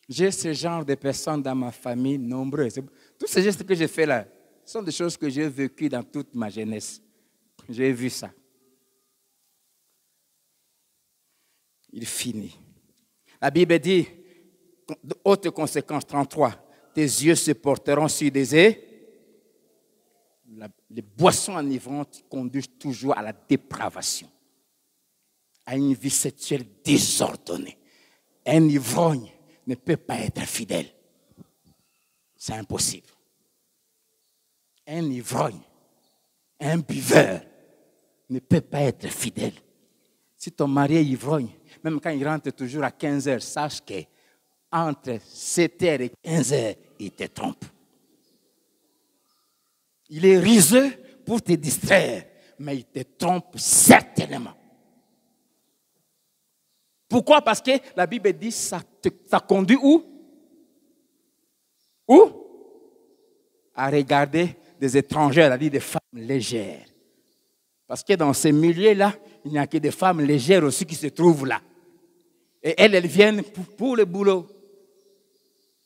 J'ai ce genre de personnes dans ma famille nombreuses. Tous ces gestes que j'ai faits là sont des choses que j'ai vécues dans toute ma jeunesse. J'ai vu ça. Il finit. La Bible dit, autre conséquence, 33, tes yeux se porteront sur des ais. Les boissons enivrantes conduisent toujours à la dépravation, à une vie sexuelle désordonnée. Un ivrogne ne peut pas être fidèle. C'est impossible. Un ivrogne, un buveur ne peut pas être fidèle. Si ton mari est ivrogne, même quand il rentre toujours à 15 heures, sache qu'entre 7 heures et 15 heures, il te trompe. Il est rusé pour te distraire, mais il te trompe certainement. Pourquoi? Parce que la Bible dit ça conduit où? Où? À regarder des étrangères, c'est-à-dire des femmes légères. Parce que dans ces milieux-là, il n'y a que des femmes légères aussi qui se trouvent là. Et elles viennent pour le boulot.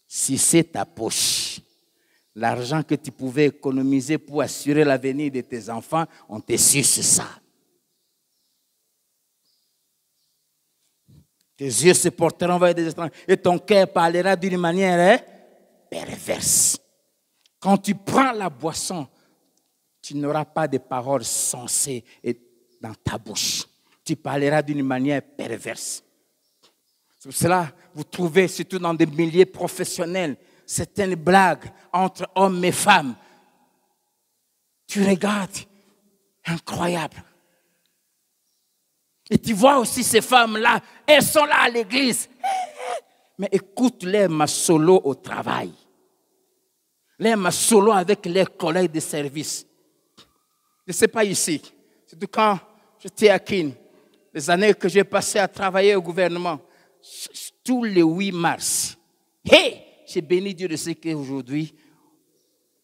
Si c'est ta poche, l'argent que tu pouvais économiser pour assurer l'avenir de tes enfants, on te suce ça. Tes yeux se porteront vers des étrangers et ton cœur parlera d'une manière perverse. Quand tu prends la boisson, tu n'auras pas de paroles sensées dans ta bouche. Tu parleras d'une manière perverse. C'est pour cela, vous trouvez, surtout dans des milieux professionnels, certaines blagues entre hommes et femmes. Tu regardes, incroyable. Et tu vois aussi ces femmes-là, elles sont là à l'église. Mais écoute-les solo au travail. Les solo avec leurs collègues de service. Je ne sais pas ici. Surtout quand j'étais à Kin, les années que j'ai passées à travailler au gouvernement, tous les 8 mars. Hey! J'ai béni Dieu de ce qu'aujourd'hui,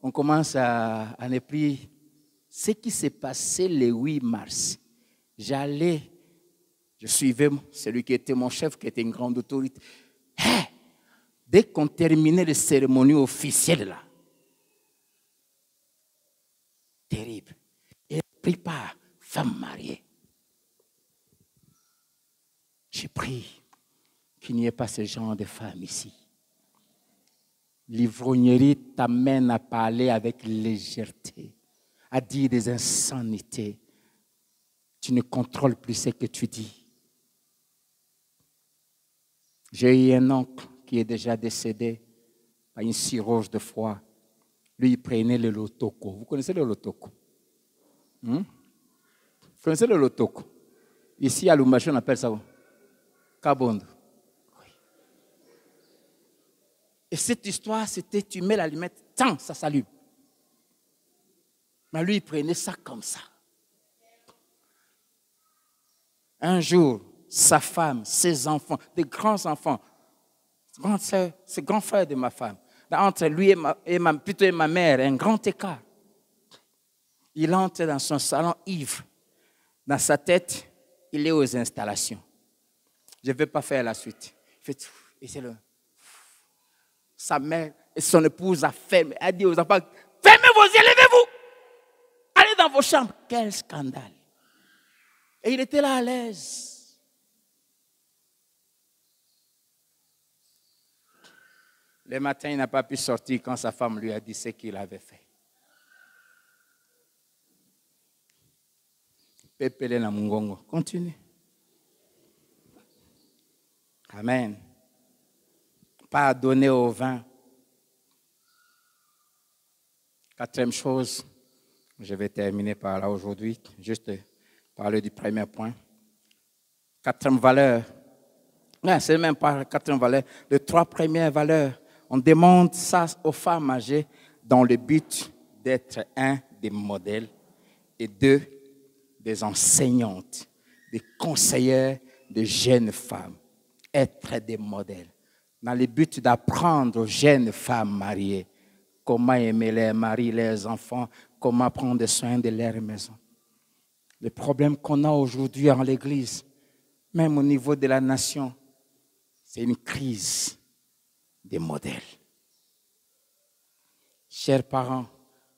on commence à ne plus. Ce qui s'est passé le 8 mars, je suivais celui qui était mon chef, qui était une grande autorité. Hey! Dès qu'on terminait les cérémonies officielles là, terrible. Et pris par femme mariée. J'ai pris qu'il n'y ait pas ce genre de femmes ici. L'ivrognerie t'amène à parler avec légèreté, à dire des insanités. Tu ne contrôles plus ce que tu dis. J'ai eu un oncle qui est déjà décédé par une cirrhose de foie. Lui, il prenait le lotoko. Vous connaissez le lotoko? Vous connaissez le lotoko? Ici, à Lumbashi, on appelle ça kabondo. Oui. Et cette histoire, c'était tu mets l'allumette, tant ça s'allume. Mais lui, il prenait ça comme ça. Un jour, sa femme, ses enfants, des grands-enfants, c'est grand frère de ma femme, entre lui et ma mère, un grand écart. Il entre dans son salon ivre. Dans sa tête, il est aux installations. Je ne vais pas faire la suite. Et c'est sa mère et son épouse a fermé, a dit aux enfants, fermez vos yeux, levez-vous. Allez dans vos chambres. Quel scandale. Et il était là à l'aise. Le matin, il n'a pas pu sortir quand sa femme lui a dit ce qu'il avait fait. Pépele na mungongo. Continue. Amen. Pas donner au vin. Quatrième chose, je vais terminer par là aujourd'hui, juste parler du premier point. Quatrième valeur. Non, c'est même pas la quatrième valeur. Les trois premières valeurs. On demande ça aux femmes âgées dans le but d'être un, des modèles et deux, des enseignantes, des conseillères de jeunes femmes. Être des modèles. Dans le but d'apprendre aux jeunes femmes mariées comment aimer leurs maris, leurs enfants, comment prendre soin de leur maison. Le problème qu'on a aujourd'hui en l'Église, même au niveau de la nation, c'est une crise des modèles. Chers parents,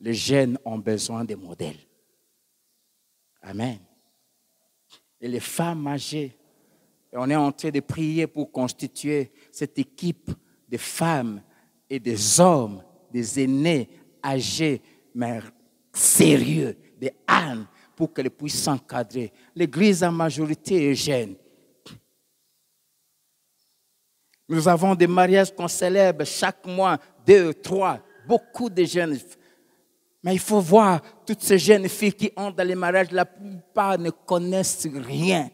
les jeunes ont besoin de modèles. Amen. Et les femmes âgées, on est en train de prier pour constituer cette équipe de femmes et des hommes, des aînés âgés, mais sérieux, des ânes, pour qu'elles puissent s'encadrer. L'Église en majorité est jeune. Nous avons des mariages qu'on célèbre chaque mois, 2, 3, beaucoup de jeunes. Mais il faut voir toutes ces jeunes filles qui entrent dans les mariages, la plupart ne connaissent rien.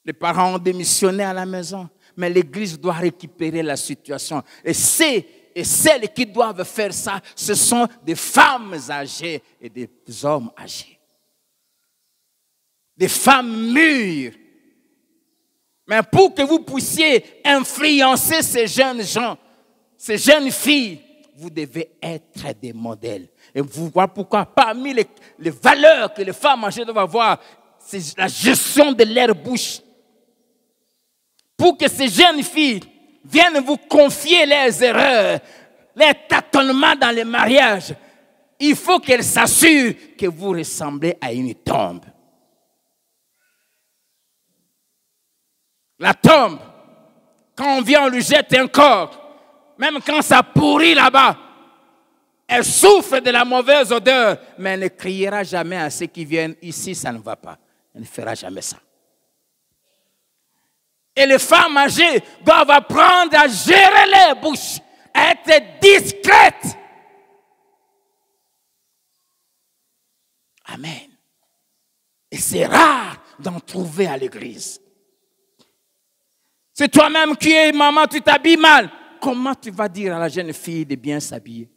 Les parents ont démissionné à la maison, mais l'Église doit récupérer la situation. Et celles qui doivent faire ça, ce sont des femmes âgées et des hommes âgés. Des femmes mûres. Mais pour que vous puissiez influencer ces jeunes gens, ces jeunes filles, vous devez être des modèles. Et vous voyez pourquoi parmi les valeurs que les femmes âgées doivent avoir, c'est la gestion de leur bouche. Pour que ces jeunes filles viennent vous confier leurs erreurs, leurs tâtonnements dans les mariages, il faut qu'elles s'assurent que vous ressemblez à une tombe. La tombe, quand on vient, on lui jette un corps, même quand ça pourrit là-bas, elle souffre de la mauvaise odeur, mais elle ne criera jamais à ceux qui viennent ici, ça ne va pas. Elle ne fera jamais ça. Et les femmes âgées doivent apprendre à gérer leur bouche, à être discrètes. Amen. Et c'est rare d'en trouver à l'église. C'est toi-même qui es maman, tu t'habilles mal. Comment tu vas dire à la jeune fille de bien s'habiller?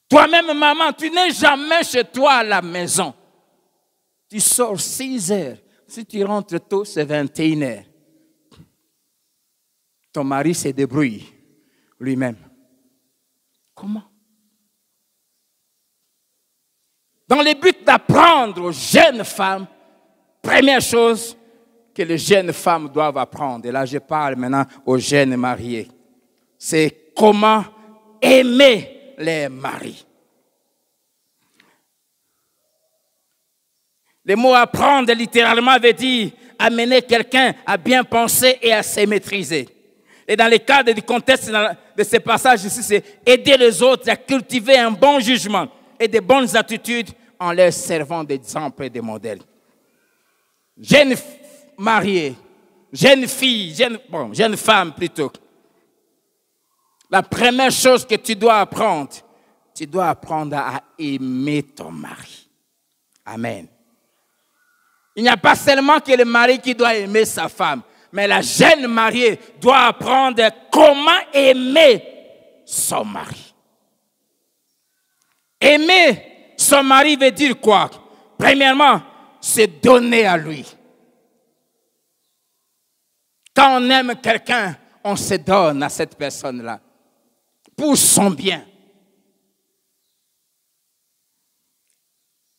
Toi-même, maman, tu n'es jamais chez toi à la maison. Tu sors 6 heures. Si tu rentres tôt, c'est 21 heures. Ton mari se débrouille lui-même. Comment? Dans le but d'apprendre aux jeunes femmes, première chose que les jeunes femmes doivent apprendre, et là je parle maintenant aux jeunes mariés, c'est comment aimer les maris. Le mot apprendre littéralement veut dire amener quelqu'un à bien penser et à se maîtriser. Et dans le cadre du contexte de ce passage ici, c'est aider les autres à cultiver un bon jugement et de bonnes attitudes en leur servant d'exemple et de modèle. Jeune mariée, jeune fille, jeune femme plutôt. La première chose que tu dois apprendre à aimer ton mari. Amen. Il n'y a pas seulement que le mari qui doit aimer sa femme, mais la jeune mariée doit apprendre comment aimer son mari. Aimer son mari veut dire quoi? Premièrement, se donner à lui. Quand on aime quelqu'un, on se donne à cette personne-là pour son bien.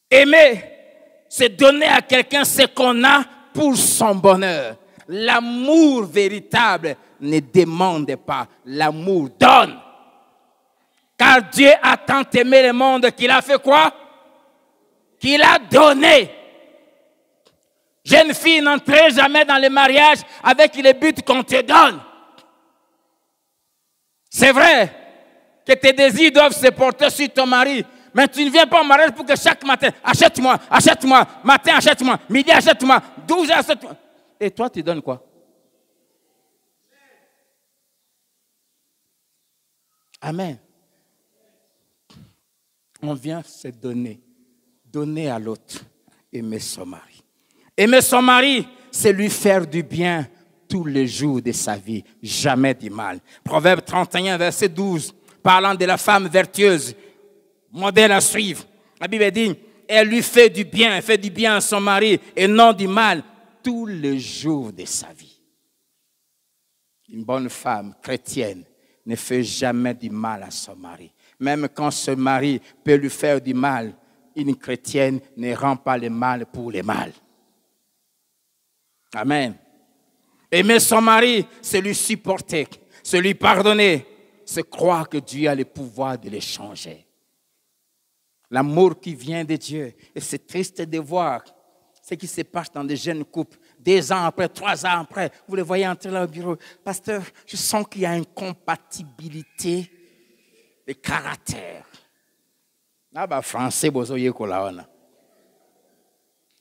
Aimer, c'est donner à quelqu'un ce qu'on a pour son bonheur. L'amour véritable ne demande pas, l'amour donne. Car Dieu a tant aimé le monde qu'il a fait quoi? Qu'il a donné. Jeune fille, n'entrez jamais dans le mariage avec le but qu'on te donne. C'est vrai que tes désirs doivent se porter sur ton mari, mais tu ne viens pas au mariage pour que chaque matin, achète-moi, matin achète-moi, midi achète-moi, 12 heures achète-moi. Et toi, tu donnes quoi? Amen. On vient se donner à l'autre, aimer son mari. Aimer son mari, c'est lui faire du bien tous les jours de sa vie, jamais du mal. Proverbe 31, verset 12, parlant de la femme vertueuse, modèle à suivre. La Bible dit, elle lui fait du bien à son mari et non du mal tous les jours de sa vie. Une bonne femme chrétienne ne fait jamais du mal à son mari. Même quand ce mari peut lui faire du mal, une chrétienne ne rend pas le mal pour le mal. Amen. Aimer son mari, c'est lui supporter, c'est lui pardonner, c'est croire que Dieu a le pouvoir de les changer. L'amour qui vient de Dieu. Et c'est triste de voir ce qui se passe dans des jeunes couples. 2 ans après, 3 ans après, vous les voyez entrer là au bureau. Pasteur, je sens qu'il y a une compatibilité de caractère. Ah français,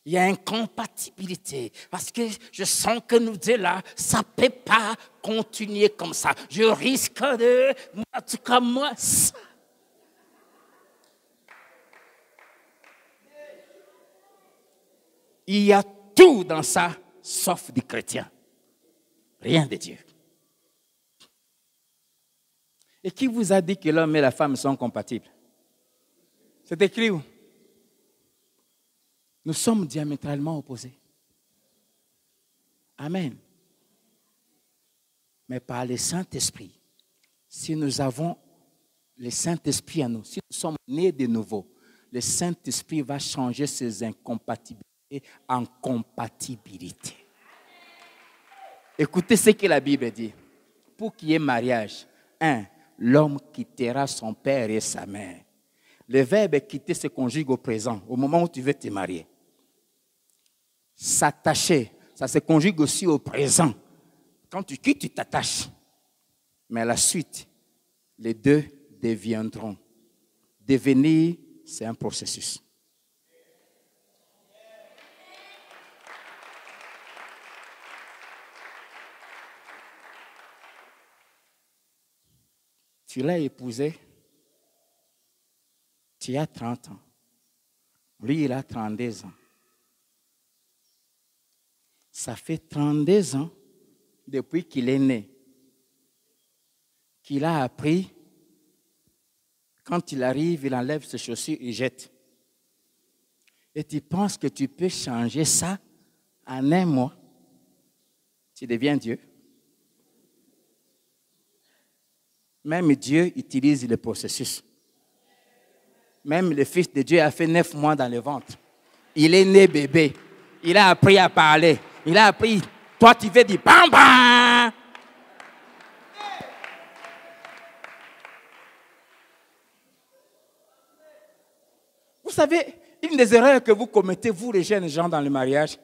il y a une compatibilité. Parce que je sens que nous deux là, ça ne peut pas continuer comme ça. Je risque de... En tout cas, moi... Ça. Il y a tout dans ça, sauf du chrétien. Rien de Dieu. Et qui vous a dit que l'homme et la femme sont compatibles? C'est écrit où? Nous sommes diamétralement opposés. Amen. Mais par le Saint-Esprit, si nous avons le Saint-Esprit en nous, si nous sommes nés de nouveau, le Saint-Esprit va changer ces incompatibilités en compatibilité. Écoutez ce que la Bible dit. Pour qu'il y ait mariage, 1, l'homme quittera son père et sa mère. Le verbe quitter se conjugue au présent, au moment où tu veux te marier. S'attacher, ça se conjugue aussi au présent. Quand tu quittes, tu t'attaches. Mais à la suite, les deux deviendront. Devenir, c'est un processus. Tu l'as épousé, tu as 30 ans. Lui, il a 32 ans. Ça fait 32 ans depuis qu'il est né, qu'il a appris, quand il arrive, il enlève ses chaussures et jette. Et tu penses que tu peux changer ça en un mois? Tu deviens Dieu. Même Dieu utilise le processus. Même le Fils de Dieu a fait 9 mois dans le ventre. Il est né bébé. Il a appris à parler. Il a appris. Toi, tu veux dire bam bam. Vous savez, une des erreurs que vous commettez, vous les jeunes gens dans le mariage,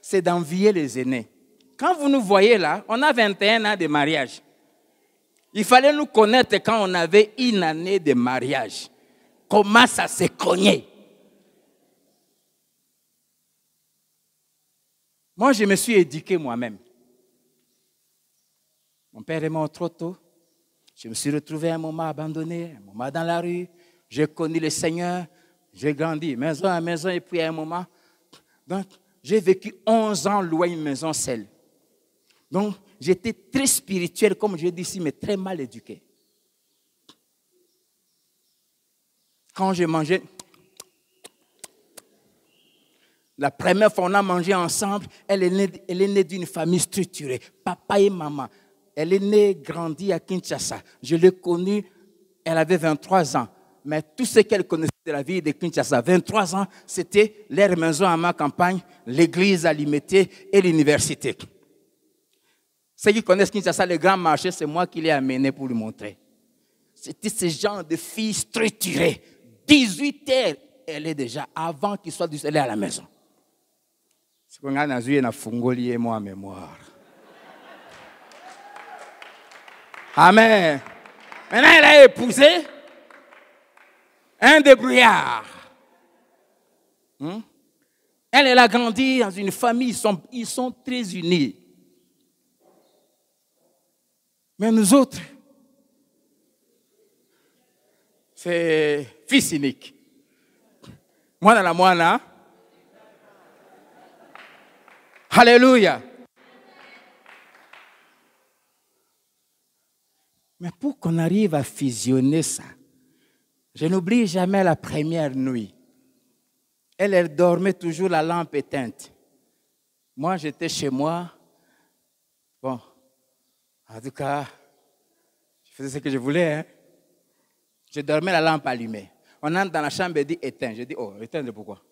c'est d'envier les aînés. Quand vous nous voyez là, on a 21 ans de mariage. Il fallait nous connaître quand on avait 1 année de mariage. Comment ça s'est cogné? Moi, je me suis éduqué moi-même. Mon père est mort trop tôt. Je me suis retrouvé un moment abandonné, un moment dans la rue. J'ai connu le Seigneur. J'ai grandi maison à maison et puis à un moment. Donc, j'ai vécu 11 ans loin d'une maison seule. Donc, j'étais très spirituel, comme je dis ici, mais très mal éduqué. Quand j'ai mangé, la première fois on a mangé ensemble, elle est née d'une famille structurée, papa et maman. Elle est née, grandie à Kinshasa. Je l'ai connue, elle avait 23 ans. Mais tout ce qu'elle connaissait de la vie de Kinshasa, 23 ans, c'était leur maison à ma campagne, l'église à Limité et l'université. Ceux qui connaissent Kinshasa, le grand marché, c'est moi qui l'ai amené pour lui montrer. C'était ce genre de fille structurée. 18 heures, elle est déjà, avant qu'il soit elle est à la maison. C'est qu'on a na fungoli et moi en mémoire. Amen. Maintenant, elle a épousé un débrouillard. Elle a grandi dans une famille, ils sont très unis. Mais nous autres, c'est fils unique. Moi, dans la moine, alléluia. Mais pour qu'on arrive à fusionner ça, je n'oublie jamais la première nuit. Elle dormait toujours la lampe éteinte. Moi, j'étais chez moi. Bon, en tout cas, je faisais ce que je voulais. Hein. Je dormais la lampe allumée. On entre dans la chambre et dit éteins. Je dis, oh, éteindre pourquoi?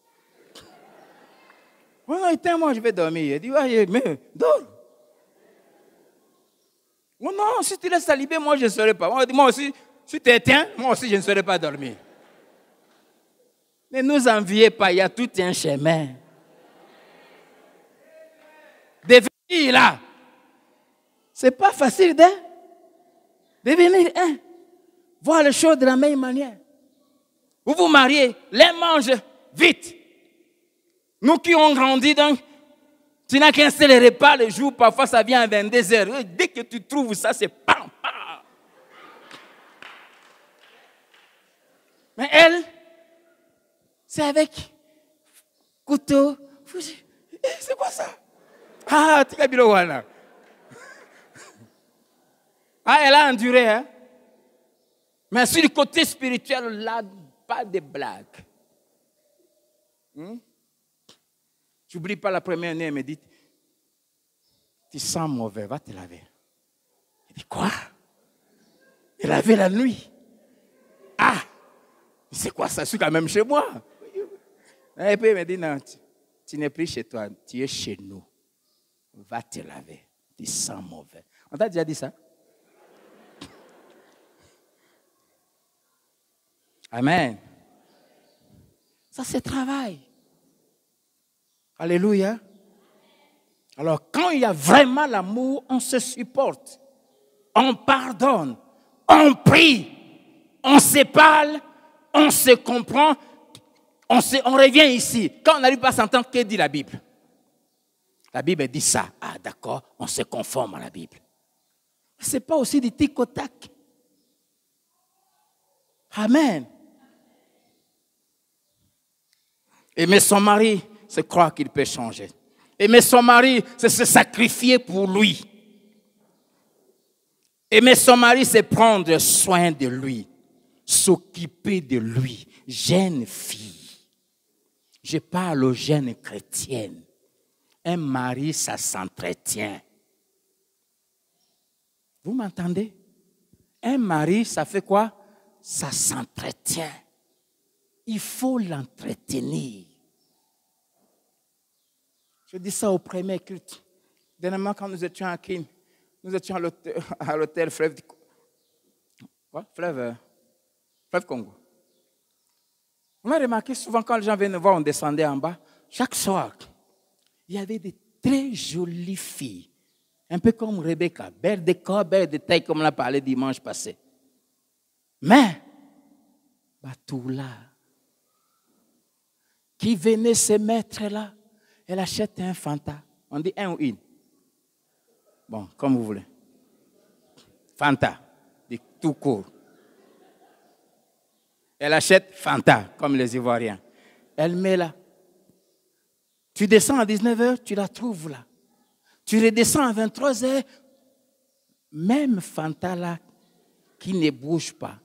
Oh non, éteins, moi, je vais dormir. Il dit, ouais, mais dors. Oh non, si tu laisses allumé, moi, je ne serai pas. Moi aussi, si tu éteins, moi aussi, je ne serai pas dormir. Ne nous enviez pas, il y a tout un chemin. Devenir là, c'est pas facile de devenir un. Voir les choses de la même manière. Vous vous mariez, les mange vite. Nous qui ont grandi, donc, tu n'as qu'un seul repas le jour, parfois ça vient à 22 heures. Dès que tu trouves ça, c'est pam, pam. Mais elle, c'est avec couteau. C'est quoi ça? Ah, tu as vu le voilà. Ah, elle a enduré, hein? Mais sur le côté spirituel, là, pas de blague. Tu n'oublies pas la première année, elle me dit, tu sens mauvais, va te laver. Elle dit, quoi? Elle laver la nuit. Ah, c'est quoi ça? Je suis quand même chez moi. Et puis elle me dit, non, tu n'es plus chez toi, tu es chez nous. Va te laver, tu sens mauvais. On t'a déjà dit ça? Amen. Ça, c'est travail. Alléluia. Alors, quand il y a vraiment l'amour, on se supporte. On pardonne. On prie. On se parle. On se comprend. On revient ici. Quand on n'arrive pas à s'entendre, que dit la Bible? La Bible dit ça. Ah, d'accord, on se conforme à la Bible. Ce n'est pas aussi du tic au tac. Amen. Aimer son mari, c'est croire qu'il peut changer. Aimer son mari, c'est se sacrifier pour lui. Aimer son mari, c'est prendre soin de lui, s'occuper de lui. Jeune fille. Je parle aux jeunes chrétiennes. Un mari, ça s'entretient. Vous m'entendez? Un mari, ça fait quoi? Ça s'entretient. Il faut l'entretenir. Je dis ça au premier culte. Dernièrement, quand nous étions à Kin, nous étions à l'hôtel Fleuve Congo. On a remarqué souvent quand les gens venaient nous voir, on descendait en bas. Chaque soir, il y avait des très jolies filles. Un peu comme Rebecca, belle de corps, belle de taille, comme on a parlé dimanche passé. Mais, Batoula, qui venait se mettre là, elle achète un Fanta. On dit un ou une? Bon, comme vous voulez. Fanta, dit tout court. Elle achète Fanta, comme les Ivoiriens. Elle met là. Tu descends à 19h, tu la trouves là. Tu redescends à 23h, même Fanta là, qui ne bouge pas.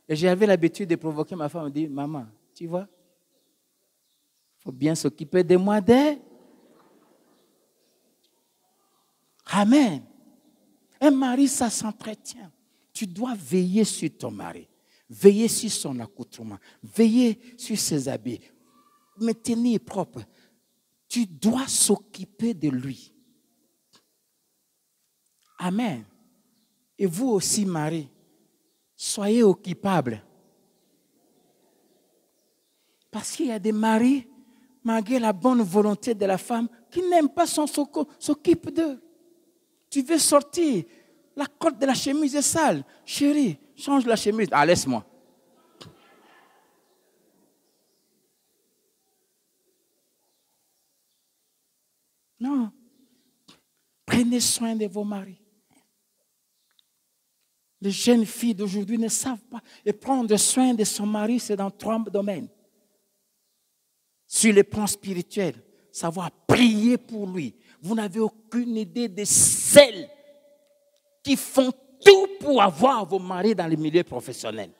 Et j'avais l'habitude de provoquer ma femme, me dire, maman, tu vois, il faut bien s'occuper de moi d'elle. Amen. Un mari, ça s'entretient. Tu dois veiller sur ton mari, veiller sur son accoutrement, veiller sur ses habits, me tenir propre. Tu dois s'occuper de lui. Amen. Et vous aussi, mari, soyez occupables. Parce qu'il y a des maris, malgré la bonne volonté de la femme, qui n'aiment pas son s'occupe d'eux. Tu veux sortir, la corde de la chemise est sale. Chérie, change la chemise. Ah, laisse-moi. Non. Prenez soin de vos maris. Les jeunes filles d'aujourd'hui ne savent pas. Et prendre soin de son mari, c'est dans 3 domaines. Sur le plan spirituel, savoir prier pour lui. Vous n'avez aucune idée de celles qui font tout pour avoir vos maris dans le milieu professionnel.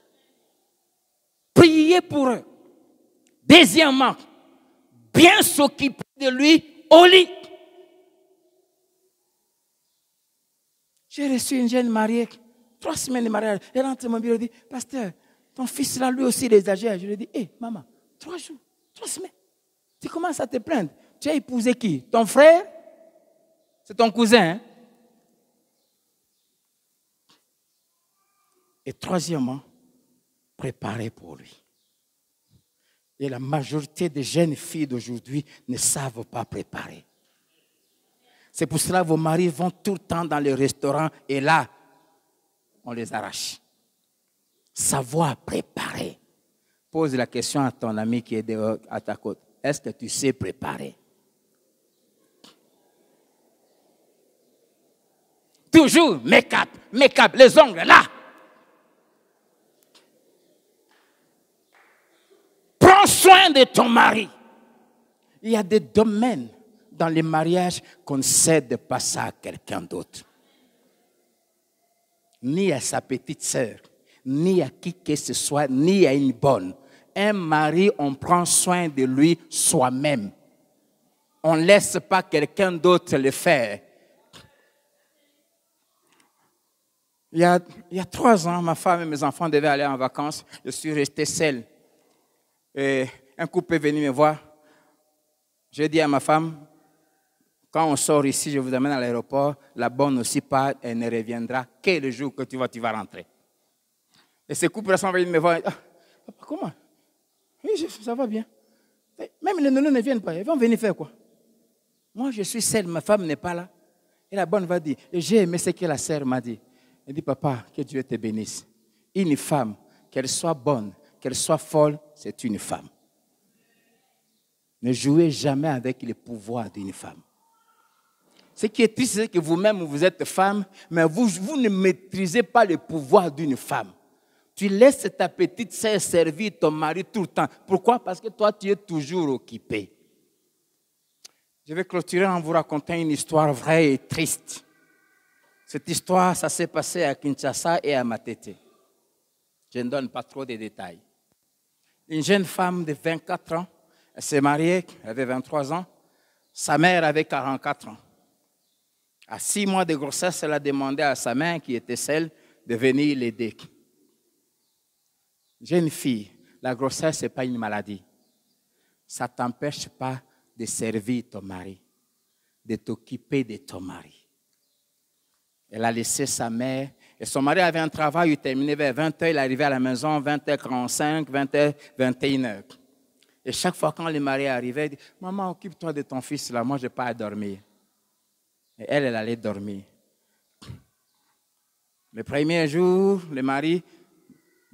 Priez pour eux. Deuxièmement, bien s'occuper de lui au lit. J'ai reçu une jeune mariée, 3 semaines de mariage. Elle rentre dans mon bureau et dit, pasteur, ton fils là, lui aussi, il est exagère. Je lui ai dit, hé, maman, 3 jours, 3 semaines. Tu commences à te plaindre. Tu as épousé qui? Ton frère? C'est ton cousin, hein? Et troisièmement, préparer pour lui. Et la majorité des jeunes filles d'aujourd'hui ne savent pas préparer. C'est pour cela que vos maris vont tout le temps dans les restaurants et là, on les arrache. Savoir préparer. Pose la question à ton ami qui est à ta côte. Est-ce que tu sais préparer? Toujours make-up, les ongles là. Prends soin de ton mari. Il y a des domaines dans les mariages qu'on ne cède pas ça à quelqu'un d'autre. Ni à sa petite sœur, ni à qui que ce soit, ni à une bonne. Un mari, on prend soin de lui soi-même. On ne laisse pas quelqu'un d'autre le faire. Il y a 3 ans, ma femme et mes enfants devaient aller en vacances. Je suis resté seul. Et un couple est venu me voir. J'ai dit à ma femme, quand on sort ici, je vous amène à l'aéroport. La bonne aussi part, elle ne reviendra que le jour que tu vas rentrer. Et ce couple sont venus me voir. Ah, papa, comment? Oui, ça va bien. Même les nounous ne viennent pas. Ils vont venir faire quoi? Moi, je suis seule, ma femme n'est pas là. Et la bonne va dire, et j'ai aimé ce que la sœur m'a dit. Elle dit, papa, que Dieu te bénisse. Une femme, qu'elle soit bonne, qu'elle soit folle, c'est une femme. Ne jouez jamais avec le pouvoir d'une femme. Ce qui est triste, c'est que vous-même, vous êtes femme, mais vous ne maîtrisez pas le pouvoir d'une femme. Tu laisses ta petite sœur servir ton mari tout le temps. Pourquoi? Parce que toi, tu es toujours occupé. Je vais clôturer en vous racontant une histoire vraie et triste. Cette histoire, ça s'est passé à Kinshasa et à Matete. Je ne donne pas trop de détails. Une jeune femme de 24 ans, elle s'est mariée, elle avait 23 ans. Sa mère avait 44 ans. À 6 mois de grossesse, elle a demandé à sa mère, qui était celle, de venir l'aider. Jeune fille, la grossesse, ce n'est pas une maladie. Ça ne t'empêche pas de servir ton mari, de t'occuper de ton mari. Elle a laissé sa mère. Et son mari avait un travail, il terminait vers 20h, il arrivait à la maison 20h45, 20h, 21h. Et chaque fois quand le mari arrivait, il dit, maman, occupe-toi de ton fils là, moi je n'ai pas à dormir. Et elle allait dormir. Le premier jour, le mari,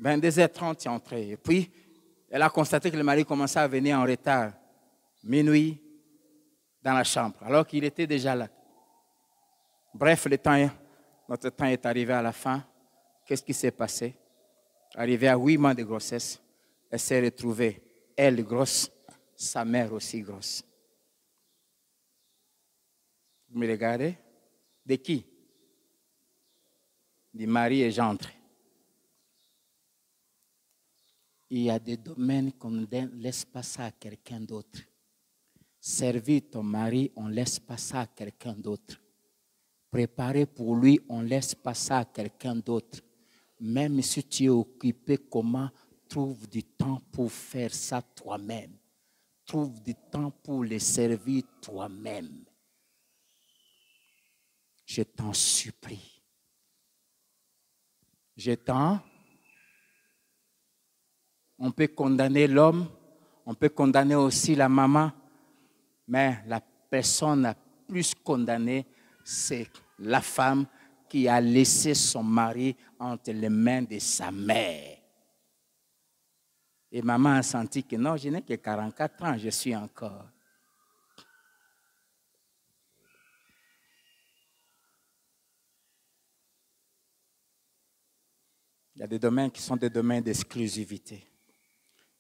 22h30, il est entré. Et puis, elle a constaté que le mari commençait à venir en retard. Minuit, dans la chambre, alors qu'il était déjà là. Bref, notre temps est arrivé à la fin. Qu'est-ce qui s'est passé? Arrivé à 8 mois de grossesse, elle s'est retrouvée, elle grosse, sa mère aussi grosse. Vous me regardez? De qui? Du mari et gendre. Il y a des domaines qu'on ne laisse pas ça à quelqu'un d'autre. Servir ton mari, on ne laisse pas ça à quelqu'un d'autre. Préparer pour lui, on ne laisse pas ça à quelqu'un d'autre. Même si tu es occupé, comment? Trouve du temps pour faire ça toi-même. Trouve du temps pour les servir toi-même. Je t'en supplie. On peut condamner l'homme, on peut condamner aussi la maman, mais la personne la plus condamnée, c'est la femme qui a laissé son mari entre les mains de sa mère. Et maman a senti que non, je n'ai que 44 ans, je suis encore. Il y a des domaines qui sont des domaines d'exclusivité.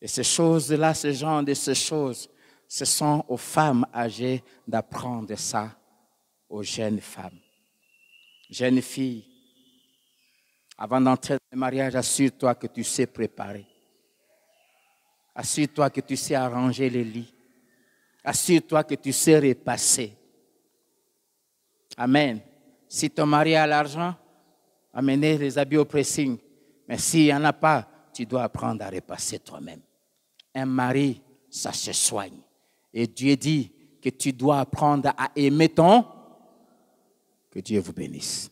Et ces choses-là, ce genre de ces choses, ce sont aux femmes âgées d'apprendre ça aux jeunes femmes. Jeunes filles, avant d'entrer dans le mariage, assure-toi que tu sais préparer. Assure-toi que tu sais arranger les lits. Assure-toi que tu sais repasser. Amen. Si ton mari a l'argent, amenez les habits au pressing. Mais s'il n'y en a pas, tu dois apprendre à repasser toi-même. Un mari, ça se soigne. Et Dieu dit que tu dois apprendre à aimer ton. Que Dieu vous bénisse.